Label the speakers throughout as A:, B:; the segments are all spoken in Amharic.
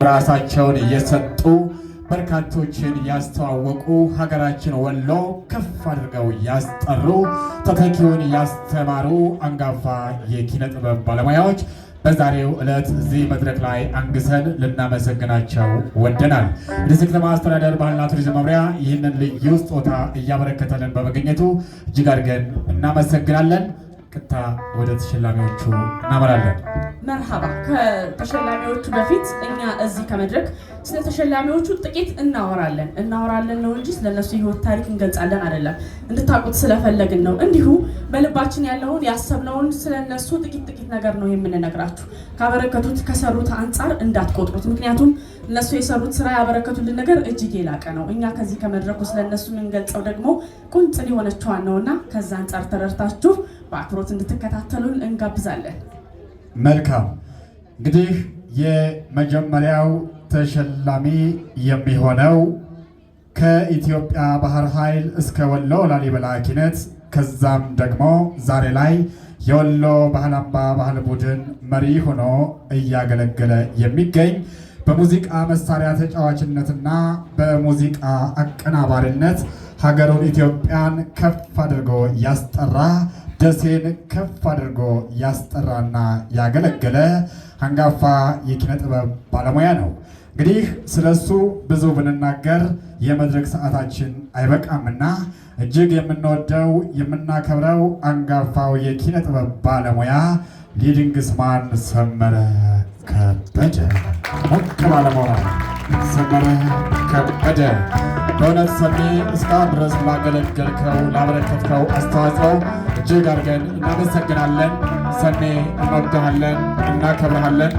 A: ራሳቸውን እየሰጡ በርካቶችን ያስተዋወቁ ሀገራችን ወሎ ከፍ አድርገው ያስጠሩ ተተኪውን ያስተማሩ አንጋፋ የኪነ ጥበብ ባለሙያዎች በዛሬው ዕለት እዚህ መድረክ ላይ አንግሰን ልናመሰግናቸው ወደናል። የደሴ ከተማ አስተዳደር ባህልና ቱሪዝም መምሪያ ይህንን ልዩ ስጦታ እያበረከተልን በመገኘቱ እጅግ አድርገን እናመሰግናለን። ቀጥታ ወደ ተሸላሚዎቹ እናመራለን።
B: መርሃባ። ከተሸላሚዎቹ በፊት እኛ እዚህ ከመድረክ ስለ ተሸላሚዎቹ ጥቂት እናወራለን ነው እንጂ ስለነሱ ህይወት ታሪክ እንገልጻለን አይደለም። እንድታውቁት ስለፈለግን ነው። እንዲሁ በልባችን ያለውን ያሰብነውን ስለነሱ ጥቂት ነገር ነው የምንነግራችሁ። ካበረከቱት ከሰሩት አንጻር እንዳትቆጥሩት። ምክንያቱም እነሱ የሰሩት ስራ ያበረከቱልን ነገር እጅግ የላቀ ነው። እኛ ከዚህ ከመድረኩ ስለነሱ የምንገልጸው ደግሞ ቁንጽል የሆነችዋን ነውና ከዛ አንጻር ተረድታችሁ በአክብሮት እንድትከታተሉን እንጋብዛለን።
A: መልካም። እንግዲህ የመጀመሪያው ተሸላሚ የሚሆነው ከኢትዮጵያ ባህር ኃይል እስከ ወሎ ላሊበላ ኪነት ከዛም ደግሞ ዛሬ ላይ የወሎ ባህል አምባ ባህል ቡድን መሪ ሆኖ እያገለገለ የሚገኝ በሙዚቃ መሳሪያ ተጫዋችነትና በሙዚቃ አቀናባሪነት ሀገሩን ኢትዮጵያን ከፍ አድርጎ ያስጠራ ደሴን ከፍ አድርጎ ያስጠራና ያገለገለ አንጋፋ የኪነ ጥበብ ባለሙያ ነው። እንግዲህ ስለሱ ብዙ ብንናገር የመድረክ ሰዓታችን አይበቃምና እጅግ የምንወደው የምናከብረው አንጋፋው የኪነ ጥበብ ባለሙያ ሊድንግስማን ሰመረ ከበደ ሞቅ ባለሙያ ሰመረ ከበደ በእውነት ሰሜ እስካሁን ድረስ ላገለገልከው ላበረከትከው አስተዋጽኦ እጅግ አድርገን እናመሰግናለን። ሰሜ እንወድሃለን፣ እናከብርሃለን።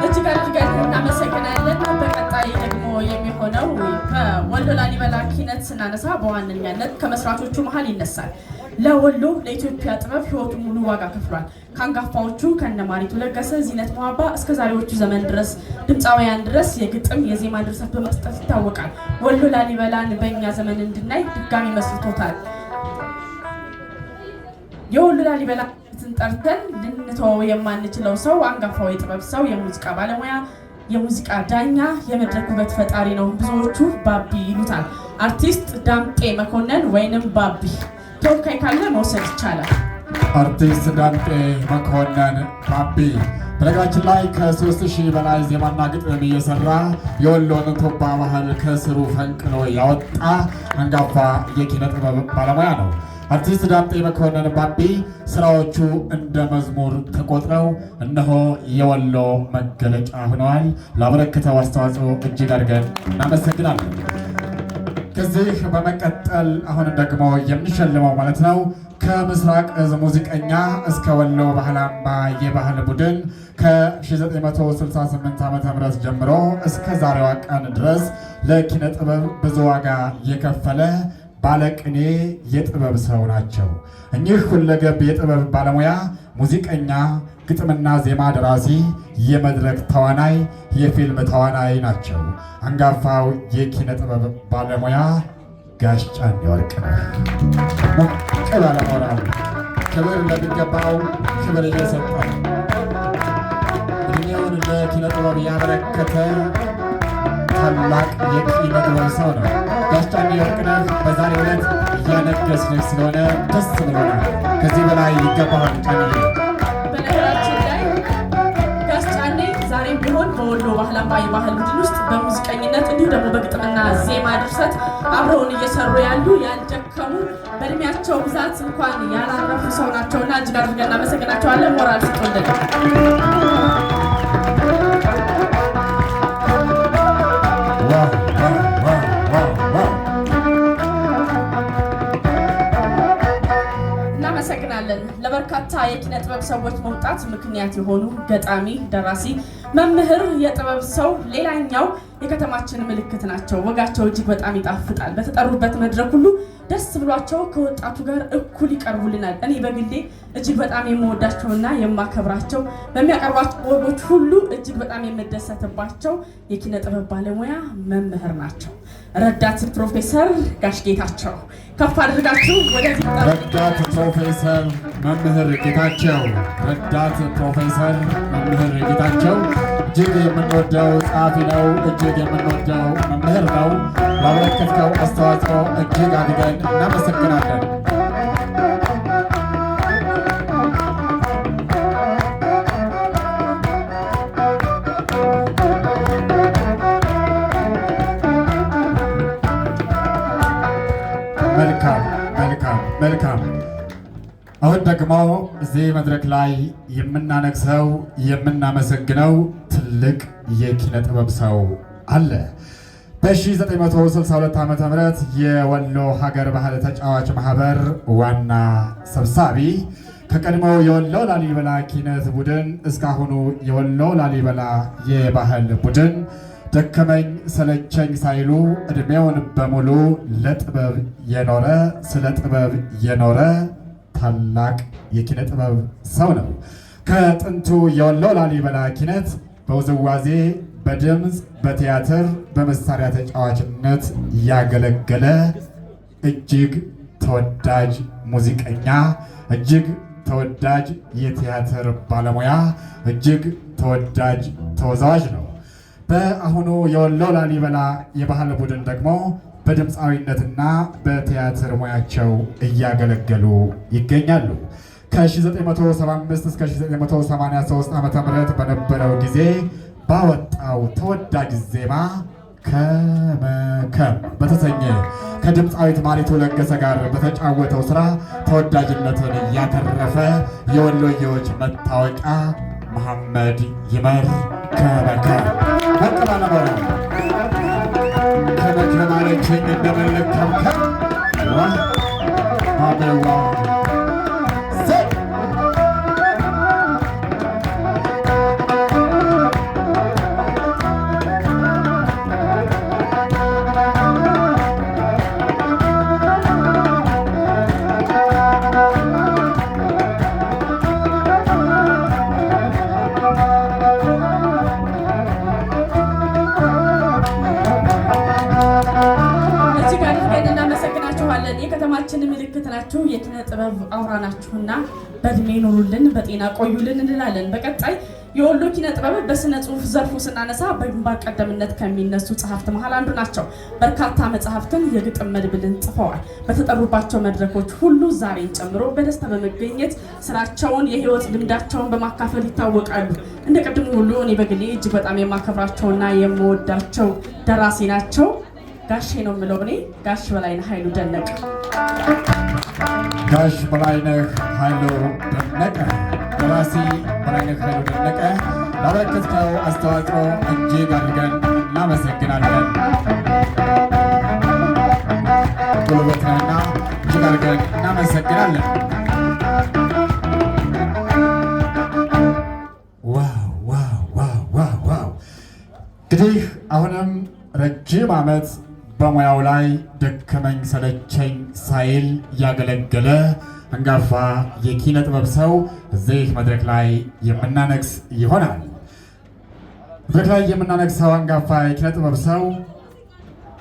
B: እጅግ አድርገን እናመሰግናለን። በቀጣይ ደግሞ የሚሆነው ከወሎ ላሊበላ ኪነት ስናነሳ በዋነኛነት ከመስራቾቹ መሃል ይነሳል። ለወሎ ለኢትዮጵያ ጥበብ ህይወቱን ሙሉ ዋጋ ከፍሏል። ከአንጋፋዎቹ ከነማሪቱ ለገሰ፣ ዚነት መዋባ እስከ ዛሬዎቹ ዘመን ድረስ ድምፃውያን ድረስ የግጥም የዜማ ድርሰት በመስጠት ይታወቃል። ወሎ ላሊበላን በእኛ ዘመን እንድናይ ድጋሚ መስርቶታል። የወሎ ላሊበላ ጠርተን ልንተወው የማንችለው ሰው አንጋፋው የጥበብ ሰው የሙዚቃ ባለሙያ የሙዚቃ ዳኛ የመድረክ ውበት ፈጣሪ ነው። ብዙዎቹ ባቢ ይሉታል። አርቲስት ዳምጤ መኮንን ወይንም ባቢ ተወካይ ካለ መውሰድ ይቻላል።
A: አርቲስት ዳምጤ መኮንን ባቢ በነገራችን ላይ ከ3000 በላይ ዜማና ግጥም እየሰራ የወሎን ቶባ ባህል ከስሩ ፈንቅሎ ያወጣ አንጋፋ የኪነ ጥበብ ባለሙያ ነው። አርቲስት ዳምጤ መኮንን ባቢ ስራዎቹ እንደ መዝሙር ተቆጥረው እነሆ የወሎ መገለጫ ሆነዋል። ላበረከተው አስተዋጽኦ እጅግ አድርገን እናመሰግናለን። ከዚህ በመቀጠል አሁን ደግሞ የምንሸልመው ማለት ነው ከምስራቅ እዝ ሙዚቀኛ እስከ ወሎ ባህል አምባ የባህል ቡድን ከ1968 ዓ.ም ጀምሮ እስከ ዛሬዋ ቀን ድረስ ለኪነ ጥበብ ብዙ ዋጋ የከፈለ ባለቅኔ የጥበብ ሰው ናቸው። እኚህ ሁለገብ የጥበብ ባለሙያ ሙዚቀኛ፣ ግጥምና ዜማ ደራሲ፣ የመድረክ ተዋናይ፣ የፊልም ተዋናይ ናቸው። አንጋፋው የኪነ ጥበብ ባለሙያ ጋሽ ጫኔ ወርቅነህ ሞቅ ባለ ሞራል ክብር ለሚገባው ክብር እየሰጠ እድሜውን ለኪነ ጥበብ ያበረከተ ታላቅ የኪነ ጥበብ ሰው ነው። ጋሽ ጫኔ ወርቅነህ በዛሬው ዕለት እያነገስንህ ስለሆነ ደስ ብሎናል። ከዚህ በላይ ይገባሃል ጫኔ።
B: በነገራችን ላይ ጋሽ ጫኔ ዛሬም ቢሆን በወሎ ባህል አምባ የባህል ቡድን ውስጥ በሙዚቀኝነት እንዲሁ ደግሞ በግጥምና ዜማ ድርሰት አብረውን እየሰሩ ያሉ ያልደከሙ በእድሜያቸው ብዛት እንኳን ያላረፉ ሰው ናቸውና እጅግ አድርገን እናመሰግናቸዋለን። ሞራል ስጦልን። ለበርካታ የኪነ ጥበብ ሰዎች መውጣት ምክንያት የሆኑ ገጣሚ፣ ደራሲ፣ መምህር፣ የጥበብ ሰው ሌላኛው የከተማችን ምልክት ናቸው። ወጋቸው እጅግ በጣም ይጣፍጣል። በተጠሩበት መድረክ ሁሉ ደስ ብሏቸው ከወጣቱ ጋር እኩል ይቀርቡልናል። እኔ በግሌ እጅግ በጣም የምወዳቸውና የማከብራቸው በሚያቀርቧቸው ወጎች ሁሉ እጅግ በጣም የምደሰትባቸው የኪነ ጥበብ ባለሙያ መምህር ናቸው። ረዳት ፕሮፌሰር ጋሽ ጌታቸው ከፍ አድርጋችሁ ወደዚህ
A: ረዳት ፕሮፌሰር መምህር ጌታቸው ረዳት ፕሮፌሰር መምህር ጌታቸው እጅግ የምንወደው ጸሐፊ ነው። እጅግ የምንወደው መምህር ነው። ላበረከትከው አስተዋጽኦ እጅግ አድርገን እናመሰግናለን። መልካም። አሁን ደግሞ እዚህ መድረክ ላይ የምናነግሰው የምናመሰግነው ትልቅ የኪነ ጥበብ ሰው አለ። በ1962 ዓ.ም የወሎ ሀገር ባህል ተጫዋች ማህበር ዋና ሰብሳቢ ከቀድሞው የወሎ ላሊበላ ኪነት ቡድን እስካሁኑ የወሎ ላሊበላ የባህል ቡድን ደከመኝ ሰለቸኝ ሳይሉ ዕድሜውን በሙሉ ለጥበብ የኖረ ስለ ጥበብ የኖረ ታላቅ የኪነ ጥበብ ሰው ነው። ከጥንቱ የወሎ ላሊበላ ኪነት በውዝዋዜ፣ በድምፅ፣ በቲያትር፣ በመሳሪያ ተጫዋችነት ያገለገለ እጅግ ተወዳጅ ሙዚቀኛ፣ እጅግ ተወዳጅ የቲያትር ባለሙያ፣ እጅግ ተወዳጅ ተወዛዋዥ ነው። በአሁኑ የወሎ ላሊበላ የባህል ቡድን ደግሞ በድምፃዊነትና በቲያትር ሙያቸው እያገለገሉ ይገኛሉ። ከ1975 እስከ 1983 ዓ.ም በነበረው ጊዜ ባወጣው ተወዳጅ ዜማ ከመከም በተሰኘ ከድምፃዊት ማሪቱ ለገሰ ጋር በተጫወተው ስራ ተወዳጅነትን ያተረፈ የወሎዬዎች መታወቂያ መሐመድ ይመር ከመከም መቀባለበረ ከመከም አለችኝ እንደመለከምከም አበዋ
B: የከተማችን ምልክት ናችሁ፣ የኪነ ጥበብ አውራ ናችሁና በእድሜ ኑሩልን፣ በጤና ቆዩልን እንላለን። በቀጣይ የወሎ ኪነ ጥበብ በስነ ጽሁፍ ዘርፉ ስናነሳ በግንባር ቀደምነት ከሚነሱ ጸሐፍት መሃል አንዱ ናቸው። በርካታ መጽሐፍትን የግጥም መድብልን ጽፈዋል። በተጠሩባቸው መድረኮች ሁሉ ዛሬን ጨምሮ በደስታ በመገኘት ስራቸውን፣ የህይወት ልምዳቸውን በማካፈል ይታወቃሉ። እንደ ቅድሙ ሁሉ እኔ በግሌ እጅግ በጣም የማከብራቸውና የምወዳቸው ደራሲ ናቸው። ጋሼ ነው የምለው እኔ ጋሽ በላይነህ ኃይሉ ደነቀ።
A: ጋሽ በላይነህ ኃይሉ ደነቀ ደራሲ በላይነህ ኃይሉ ደነቀ ላበረከትከው አስተዋጽኦ እጅግ አድርገን እናመሰግናለን። ጉልበትህና እጅግ አድርገን እናመሰግናለን። ዋው! እንግዲህ አሁንም ረጅም ዓመት በሙያው ላይ ደከመኝ ሰለቸኝ ሳይል ያገለገለ አንጋፋ የኪነ ጥበብ ሰው እዚህ መድረክ ላይ የምናነግስ ይሆናል። መድረክ ላይ የምናነግሰው አንጋፋ የኪነ ጥበብ ሰው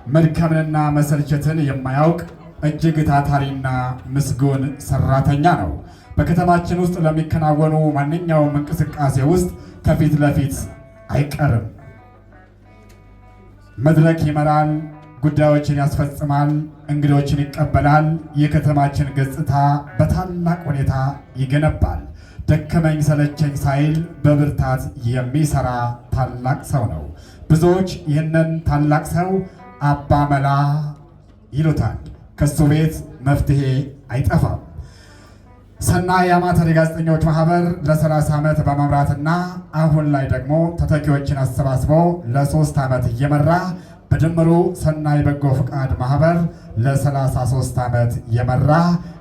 A: መድከምንና መሰልቸትን የማያውቅ እጅግ ታታሪና ምስጉን ሰራተኛ ነው። በከተማችን ውስጥ ለሚከናወኑ ማንኛውም እንቅስቃሴ ውስጥ ከፊት ለፊት አይቀርም። መድረክ ይመራል፣ ጉዳዮችን ያስፈጽማል፣ እንግዶችን ይቀበላል፣ የከተማችን ገጽታ በታላቅ ሁኔታ ይገነባል። ደከመኝ ሰለቸኝ ሳይል በብርታት የሚሰራ ታላቅ ሰው ነው። ብዙዎች ይህንን ታላቅ ሰው አባ መላ ይሉታል። ከሱ ቤት መፍትሄ አይጠፋም። ሰናይ አማተር የጋዜጠኞች ማህበር ለ30 ዓመት በመምራትና አሁን ላይ ደግሞ ተተኪዎችን አሰባስቦ ለ3 ዓመት እየመራ በድምሩ ሰናይ በጎ ፍቃድ ማህበር ለ33 ዓመት የመራ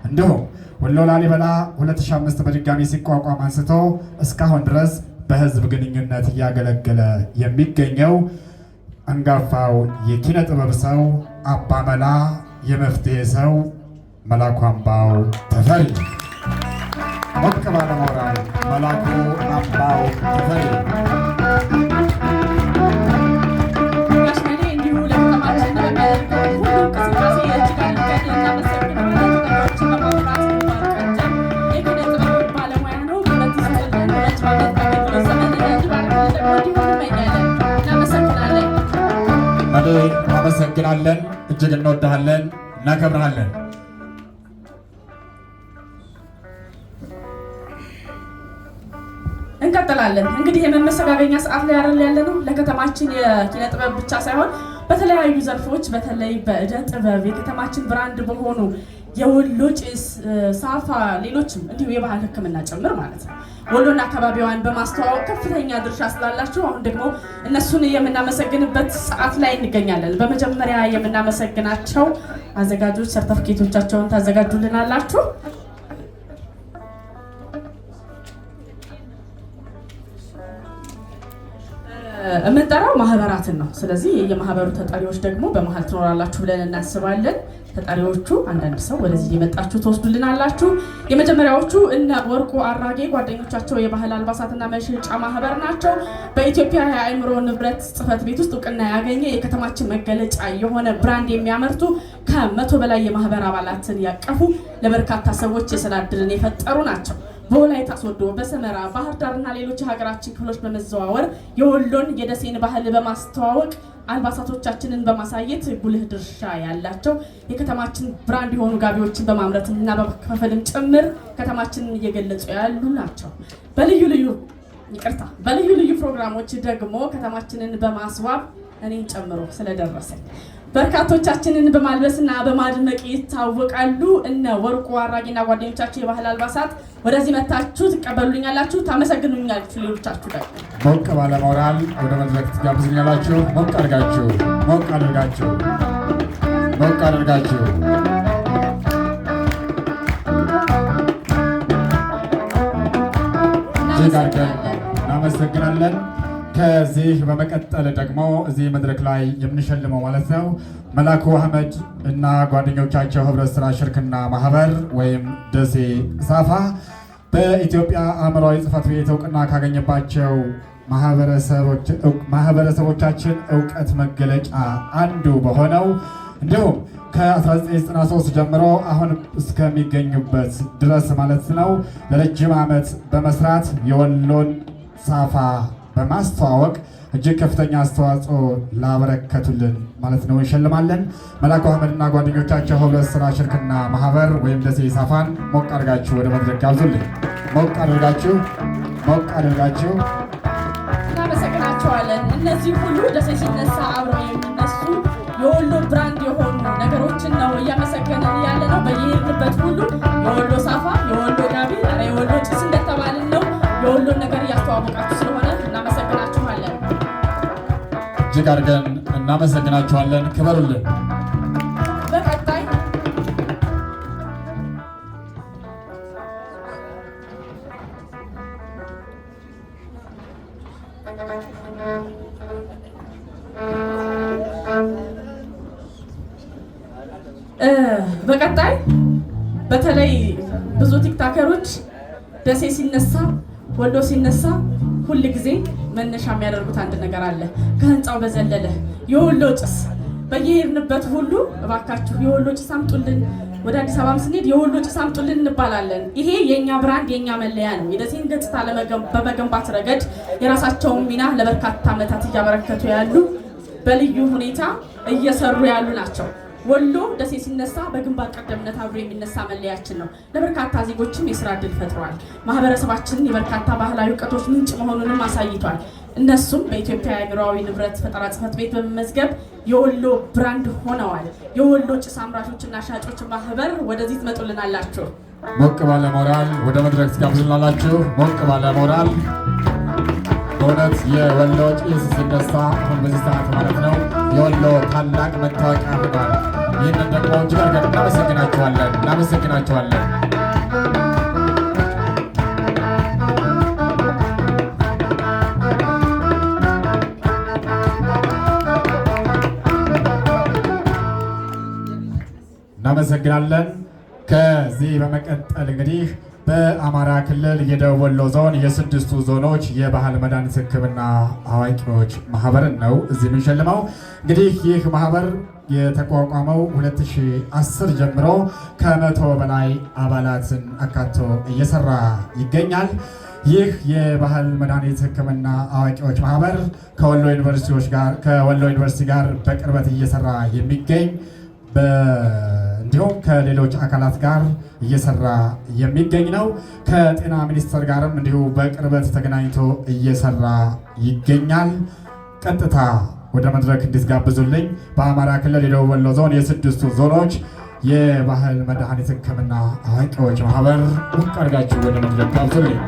A: እንዲሁም ወሎ ላሊበላ 2005 በድጋሚ ሲቋቋም አንስቶ እስካሁን ድረስ በህዝብ ግንኙነት እያገለገለ የሚገኘው አንጋፋው የኪነ ጥበብ ሰው አባ መላ የመፍትሄ ሰው መላኩ አምባው ተፈሪ ሞቅ ባለ ሞራል መላኩ አምባው ተፈሪ
B: እንዲሁ ለከተማችን
A: እናመሰግናለን። እጅግ እንወድሃለን፣ እናከብርሃለን።
B: እንቀጥላለን። እንግዲህ የመመሰጋገኛ ሰዓት ላይ አይደል ያለነው። ለከተማችን የኪነ ጥበብ ብቻ ሳይሆን በተለያዩ ዘርፎች በተለይ በእደ ጥበብ የከተማችን ብራንድ በሆኑ የወሎ ጭስ፣ ሳፋ፣ ሌሎችም እንዲሁ የባህል ሕክምና ጭምር ማለት ነው ወሎና አካባቢዋን በማስተዋወቅ ከፍተኛ ድርሻ ስላላችሁ አሁን ደግሞ እነሱን የምናመሰግንበት ሰዓት ላይ እንገኛለን። በመጀመሪያ የምናመሰግናቸው አዘጋጆች ሰርተፍኬቶቻቸውን ታዘጋጁልናላችሁ። የምንጠራው ማህበራትን ነው። ስለዚህ የማህበሩ ተጠሪዎች ደግሞ በመሀል ትኖራላችሁ ብለን እናስባለን። ተጠሪዎቹ አንዳንድ ሰው ወደዚህ የመጣችሁ ትወስዱልናላችሁ። የመጀመሪያዎቹ እነ ወርቁ አራጌ ጓደኞቻቸው የባህል አልባሳትና መሸጫ ማህበር ናቸው። በኢትዮጵያ የአእምሮ ንብረት ጽሕፈት ቤት ውስጥ እውቅና ያገኘ የከተማችን መገለጫ የሆነ ብራንድ የሚያመርቱ ከ100 በላይ የማህበር አባላትን ያቀፉ ለበርካታ ሰዎች የስራ ዕድልን የፈጠሩ ናቸው። በወላይታ ሶዶ፣ በሰመራ፣ ባህር ዳርና ሌሎች የሀገራችን ክፍሎች በመዘዋወር የወሎን የደሴን ባህል በማስተዋወቅ አልባሳቶቻችንን በማሳየት ጉልህ ድርሻ ያላቸው የከተማችን ብራንድ የሆኑ ጋቢዎችን በማምረትና በመከፋፈልም ጭምር ከተማችንን እየገለጹ ያሉ ናቸው። በልዩ ልዩ ፕሮግራሞች ደግሞ ከተማችንን በማስዋብ እኔን ጨምሮ ስለደረሰኝ በርካቶቻችንን በማልበስና በማድመቅ ይታወቃሉ። እነ ወርቁ አራጊና ጓደኞቻቸው የባህል አልባሳት ወደዚህ መታችሁ ትቀበሉኛላችሁ፣ ታመሰግኑኛላችሁ። ሌሎቻችሁ ደግሞ
A: ሞቅ ባለ ሞራል ወደ መድረክ ትጋብዙኛላችሁ። ሞቅ አድርጋችሁ እናመሰግናለን። ከዚህ በመቀጠል ደግሞ እዚህ መድረክ ላይ የምንሸልመው ማለት ነው መላኩ አህመድ እና ጓደኞቻቸው ህብረት ስራ ሽርክና ማህበር ወይም ደሴ ሳፋ በኢትዮጵያ አእምሯዊ ጽሕፈት ቤት እውቅና ካገኘባቸው ማህበረሰቦቻችን እውቀት መገለጫ አንዱ በሆነው እንዲሁም ከ1993 ጀምሮ አሁን እስከሚገኙበት ድረስ ማለት ነው ለረጅም ዓመት በመስራት የወሎን ሳፋ በማስተዋወቅ እጅግ ከፍተኛ አስተዋጽኦ ላበረከቱልን ማለት ነው እንሸልማለን። መላኩ አህመድና ጓደኞቻቸው ህብረት ስራ ሽርክና ማህበር ወይም ደሴ ሳፋን ሞቅ አድርጋችሁ ወደ መድረክ ጋብዙልኝ። ሞቅ አድርጋችሁ
B: እናመሰግናቸዋለን። እነዚህ ሁሉ ደሴ ሲነሳ አብረው የሚነሱ የወሎ ብራንድ የሆኑ ነገሮችን ነው እያመሰገንን ያለ ነው። በየሄድንበት ሁሉ የወሎ ሳፋ፣ የወሎ ጋቢ፣ የወሎ ጭስ እንደተባልን ነው የወሎን ነገር እያስተዋወቃችሁ ስለሆነ እናመሰግናችኋለን።
A: እጅግ አድርገን እናመሰግናችኋለን። ክበሩልን።
B: በቀጣይ በተለይ ብዙ ቲክታከሮች ደሴ ሲነሳ ወሎ ሲነሳ ሁል ጊዜ መነሻ የሚያደርጉት አንድ ነገር አለ። ከህንፃው በዘለለ የወሎ ጭስ በየሄድንበት ሁሉ እባካችሁ የወሎ ጭስ አምጡልን፣ ወደ አዲስ አበባም ስንሄድ የወሎ ጭስ አምጡልን እንባላለን። ይሄ የኛ ብራንድ የኛ መለያ ነው። የደሴን ገጽታ በመገንባት ረገድ የራሳቸውን ሚና ለበርካታ ዓመታት እያበረከቱ ያሉ በልዩ ሁኔታ እየሰሩ ያሉ ናቸው። ወሎ ደሴ ሲነሳ በግንባር ቀደምነት አብሮ የሚነሳ መለያችን ነው። ለበርካታ ዜጎችም የስራ ዕድል ፈጥሯል። ማህበረሰባችንን የበርካታ ባህላዊ እውቀቶች ምንጭ መሆኑንም አሳይቷል። እነሱም በኢትዮጵያ የአእምሯዊ ንብረት ፈጠራ ጽሕፈት ቤት በመመዝገብ የወሎ ብራንድ ሆነዋል። የወሎ ጭስ አምራቾችና ሻጮች ማህበር ወደዚህ ትመጡልናላችሁ።
A: ሞቅ ባለ ሞራል ወደ መድረክ ትጋብዙልናላችሁ። ሞቅ ባለ ሞራል በእውነት የወሎ ጭስ ሲነሳ አሁን በዚህ ሰዓት ማለት ነው የወሎ ታላቅ መታወቂያ ሆኗል። ይህንን ደግሞ እጅግ አድርገን እናመሰግናቸዋለን። እናመሰግናለን። ከዚህ በመቀጠል እንግዲህ በአማራ ክልል የደቡብ ወሎ ዞን የ6ቱ ዞኖች የባህል መድኃኒት ሕክምና አዋቂዎች ማህበርን ነው እዚህ የምንሸልመው። እንግዲህ ይህ ማህበር የተቋቋመው 2010 ጀምሮ ከ100 በላይ አባላትን አካቶ እየሰራ ይገኛል። ይህ የባህል መድኃኒት ሕክምና አዋቂዎች ማህበር ከወሎ ዩኒቨርሲቲ ጋር በቅርበት እየሰራ የሚገኝ እንዲሁም ከሌሎች አካላት ጋር እየሰራ የሚገኝ ነው። ከጤና ሚኒስቴር ጋርም እንዲሁ በቅርበት ተገናኝቶ እየሰራ ይገኛል። ቀጥታ ወደ መድረክ እንዲጋብዙልኝ በአማራ ክልል የደቡብ ወሎ ዞን የስድስቱ ዞኖች የባህል መድኃኒት ሕክምና አዋቂዎች ማህበር ሞቅ አድርጋችሁ ወደ መድረክ ጋብዙልኝ።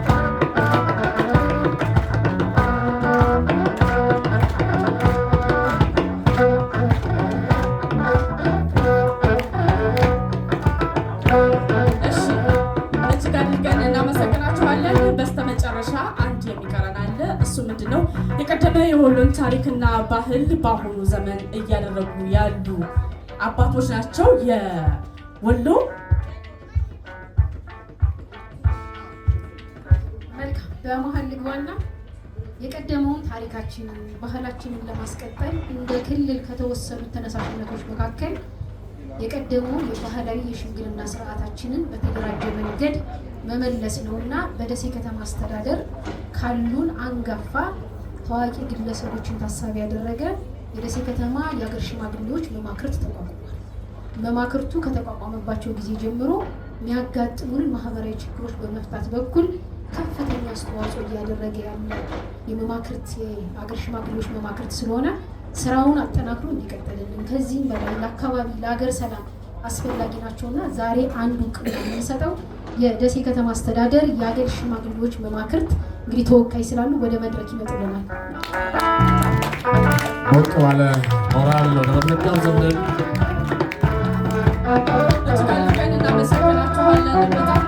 B: የቀደመ የወሎን ታሪክና ባህል በአሁኑ ዘመን እያደረጉ ያሉ አባቶች ናቸው። የወሎ
C: መልካም በመሀል ልግባና የቀደመውን ታሪካችንን ባህላችንን ለማስቀጠል እንደ ክልል ከተወሰኑት ተነሳሽነቶች መካከል የቀደመውን የባህላዊ የሽምግልና ስርዓታችንን በተደራጀ መንገድ መመለስ ነውና በደሴ ከተማ አስተዳደር ካሉን አንጋፋ ታዋቂ ግለሰቦችን ታሳቢ ያደረገ የደሴ ከተማ የሀገር ሽማግሌዎች መማክርት ተቋቁሟል። መማክርቱ ከተቋቋመባቸው ጊዜ ጀምሮ የሚያጋጥሙንን ማህበራዊ ችግሮች በመፍታት በኩል ከፍተኛ አስተዋጽኦ እያደረገ ያለ የመማክርት የሀገር ሽማግሌዎች መማክርት ስለሆነ ስራውን አጠናክሮ እንዲቀጥልልን ከዚህም በላይ ለአካባቢ ለሀገር ሰላም አስፈላጊ ናቸውና ዛሬ አንዱ ቅድሚያ የምንሰጠው የደሴ ከተማ አስተዳደር የሀገር ሽማግሌዎች መማክርት እንግዲህ ተወካይ ስላሉ ወደ መድረክ ይመጡልናል።
A: ሞቅ ባለ ሞራል ወደ መድረክ ጋብዙልን።
B: እናመሰግናችኋለን። በጣም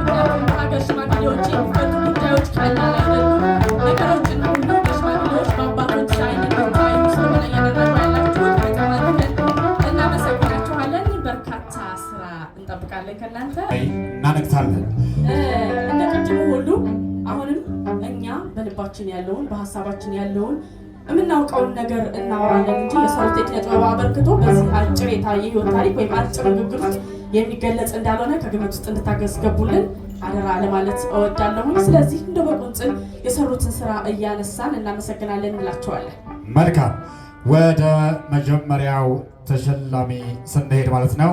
B: ሀገር ሽማግሌዎች የሚፈቱ ጉዳዮች ቀላል አይደሉም። ነገሮችን ሁሉ በሽማግሌዎች በአባቶች አይን ታይም ስለሆነ እያደረጉ ያላችሁት በጣም አድርገን እናመሰግናችኋለን። በርካታ ስራ እንጠብቃለን ከእናንተ
A: እናነግሳለን።
B: እንደ ቅድሙ ሁሉ አሁንም እኛ በልባችን ያለውን በሀሳባችን ያለውን የምናውቀውን ነገር እናወራለን እንጂ የሰሩት የኪነ ጥበብ አበርክቶ በዚህ አጭር የታየ ህይወት ታሪክ ወይም አጭር ንግግር ውስጥ የሚገለጽ እንዳልሆነ ከግምት ውስጥ እንድታስገቡልን አደራ ለማለት እወዳለሁ። ስለዚህ እንደ በቁንጽል የሰሩትን ስራ እያነሳን እናመሰግናለን እንላቸዋለን።
A: መልካም፣ ወደ መጀመሪያው ተሸላሚ ስንሄድ ማለት ነው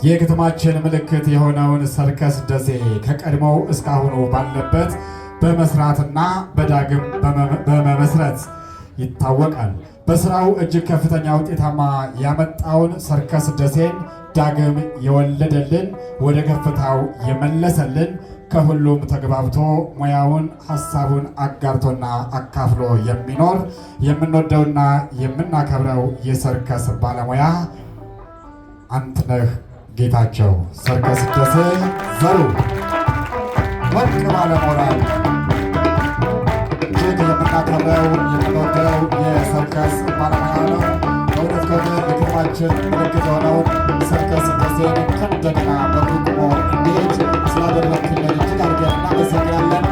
A: የከተማችን ምልክት የሆነውን ሰርከስ ደሴ ከቀድሞው እስካሁኑ ባለበት በመስራትና በዳግም በመመስረት ይታወቃል። በስራው እጅግ ከፍተኛ ውጤታማ ያመጣውን ሰርከስ ደሴን ዳግም የወለደልን ወደ ከፍታው የመለሰልን ከሁሉም ተግባብቶ ሙያውን ሀሳቡን አጋርቶና አካፍሎ የሚኖር የምንወደውና የምናከብረው የሰርከስ ባለሙያ አንተነህ ጌታቸው ሰርከስ ደሴ ዘሩ ወርቅ ባለሞራል እጅግ የምናከብረው የምንወደው የሰርከስ ባለሙያ ነው። በእውነት ከሆነ የከተማችን ምልክት የሆነውን ሰርከስ ደሴን ከእንደገና በቁሞ እንዲሄድ ስላደረግክልን እጅግ አድርገን እናመሰግናለን።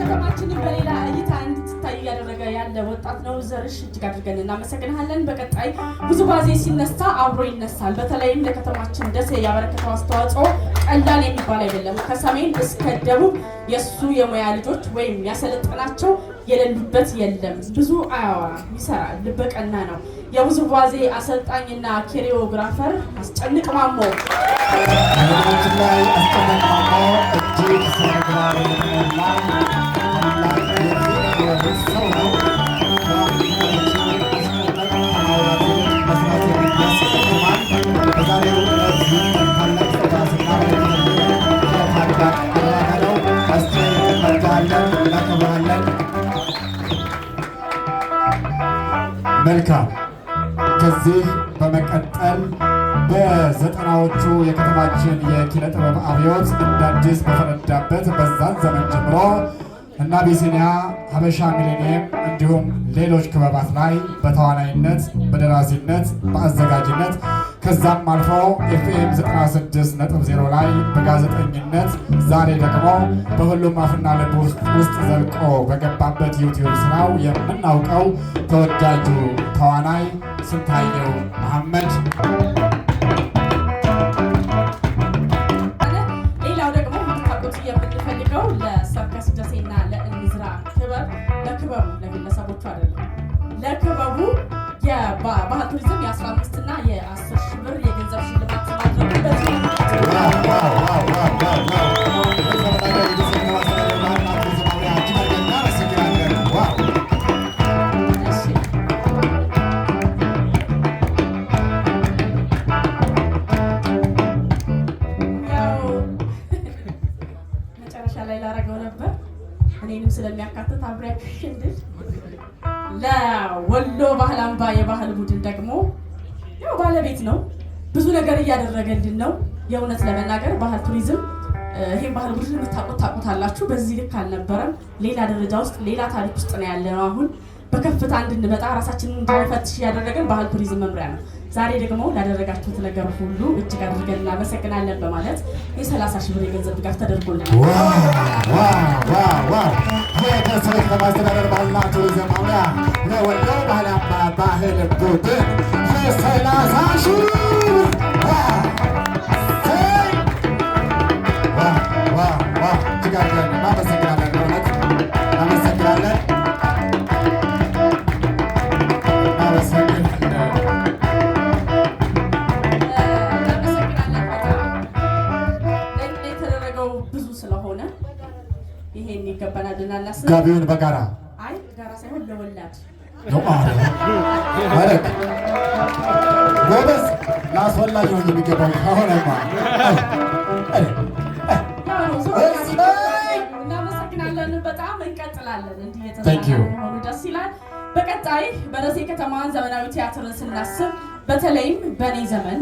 B: ከተማችንን በሌላ እይታ እንድትታይ እያደረገ ያለ ወጣት ነው። ዘርሽ እጅግ አድርገን እናመሰግናለን። በቀጣይ ውዝዋዜ ሲነሳ አብሮ ይነሳል። በተለይም ለከተማችን ደሴ ያበረከተው አስተዋጽኦ ቀላል የሚባል አይደለም። ከሰሜን እስከ ደቡብ የእሱ የሙያ ልጆች ወይም ያሰለጠናቸው የሌሉበት የለም። ብዙ አያወራም፣ ይሰራል፣ ልበቀና ነው። የውዝዋዜ አሰልጣኝና ኮሪዮግራፈር አስጨንቅ ማሞ
A: ላይ አስጨንቅ ማሞ እጅግ ስነግባር ሰው ነው። በዛሬው ታላቅ ጾታ ስናበረከትልን ታላቅ አስቴ እንመርዳለን፣ እናከብራለን። መልካም። ከዚህ በመቀጠል በዘጠናዎቹ የከተማችን የኪነ ጥበብ አብዮት እንደ አዲስ በፈነዳበት በዛን ዘመን ጀምሮ እና አቢሲኒያ፣ ሀበሻ ሚሌኒየም እንዲሁም ሌሎች ክበባት ላይ በተዋናይነት፣ በደራሲነት፣ በአዘጋጅነት ከዛም አልፎ ኤፍኤም 96.0 ላይ በጋዜጠኝነት ዛሬ ደግሞ በሁሉም አፍና ልብ ውስጥ ዘልቆ በገባበት ዩቲዩብ ስራው የምናውቀው ተወዳጁ ተዋናይ ስንታየው መሐመድ።
B: ሌላው ደግሞ የምታውቁት የምንፈልገው ለሰርከስ ደሴና ለእንዝራ ክበብ ለክበቡ ለግለሰቦቹ አይደለም፣ ለክበቡ የባህል ቱሪዝም የ15 እና የ10 ሺህ ብር የገንዘብ ሽልማት መጨረሻ ላይ ላረገው ነበር እኔንም ስለሚያካትት አብሬያችሁ እንድል ለወሎ ባህል አምባ የባህል ቡድን ደግሞ ያው ባለቤት ነው። ብዙ ነገር እያደረገልን ነው። የእውነት ለመናገር ባህል ቱሪዝም ይሄን ባህል ቡድን ታውቁታላችሁ። በዚህ ልክ አልነበረም። ሌላ ደረጃ ውስጥ ሌላ ታሪክ ውስጥ ነው ያለነው። አሁን በከፍታ እንድንመጣ ራሳችንን እንድንፈትሽ ያደረገን ባህል ቱሪዝም መምሪያ ነው። ዛሬ ደግሞ ላደረጋችሁት ነገር ሁሉ እጅግ አድርገን እናመሰግናለን በማለት የ30 ሺህ ብር የገንዘብ ድጋፍ ተደርጎልናል።
A: የደሴ ከተማ አስተዳደር ባህልና ቱሪዝም መምሪያ ለወሎ ባህል አምባ ባህል ቡድን የ30 ሺህ እጅግ አድርገን እናመሰግናለን። በእውነት እናመሰግናለን።
B: ብዙ ስለሆነ ይሄን ይገባናል እናላስብ።
A: ጋቢውን በጋራ
B: አይ ጋራ ሳይሆን ለወላድ
A: ማለት ጎበዝ ላስወላጅ ነው የሚገባው። አሁንማ
B: እናመሰግናለን። በጣም እንቀጥላለን። እንዲህ የተሆኑ ደስ ይላል። በቀጣይ በደሴ ከተማን ዘመናዊ ቲያትርን ስናስብ በተለይም በእኔ ዘመን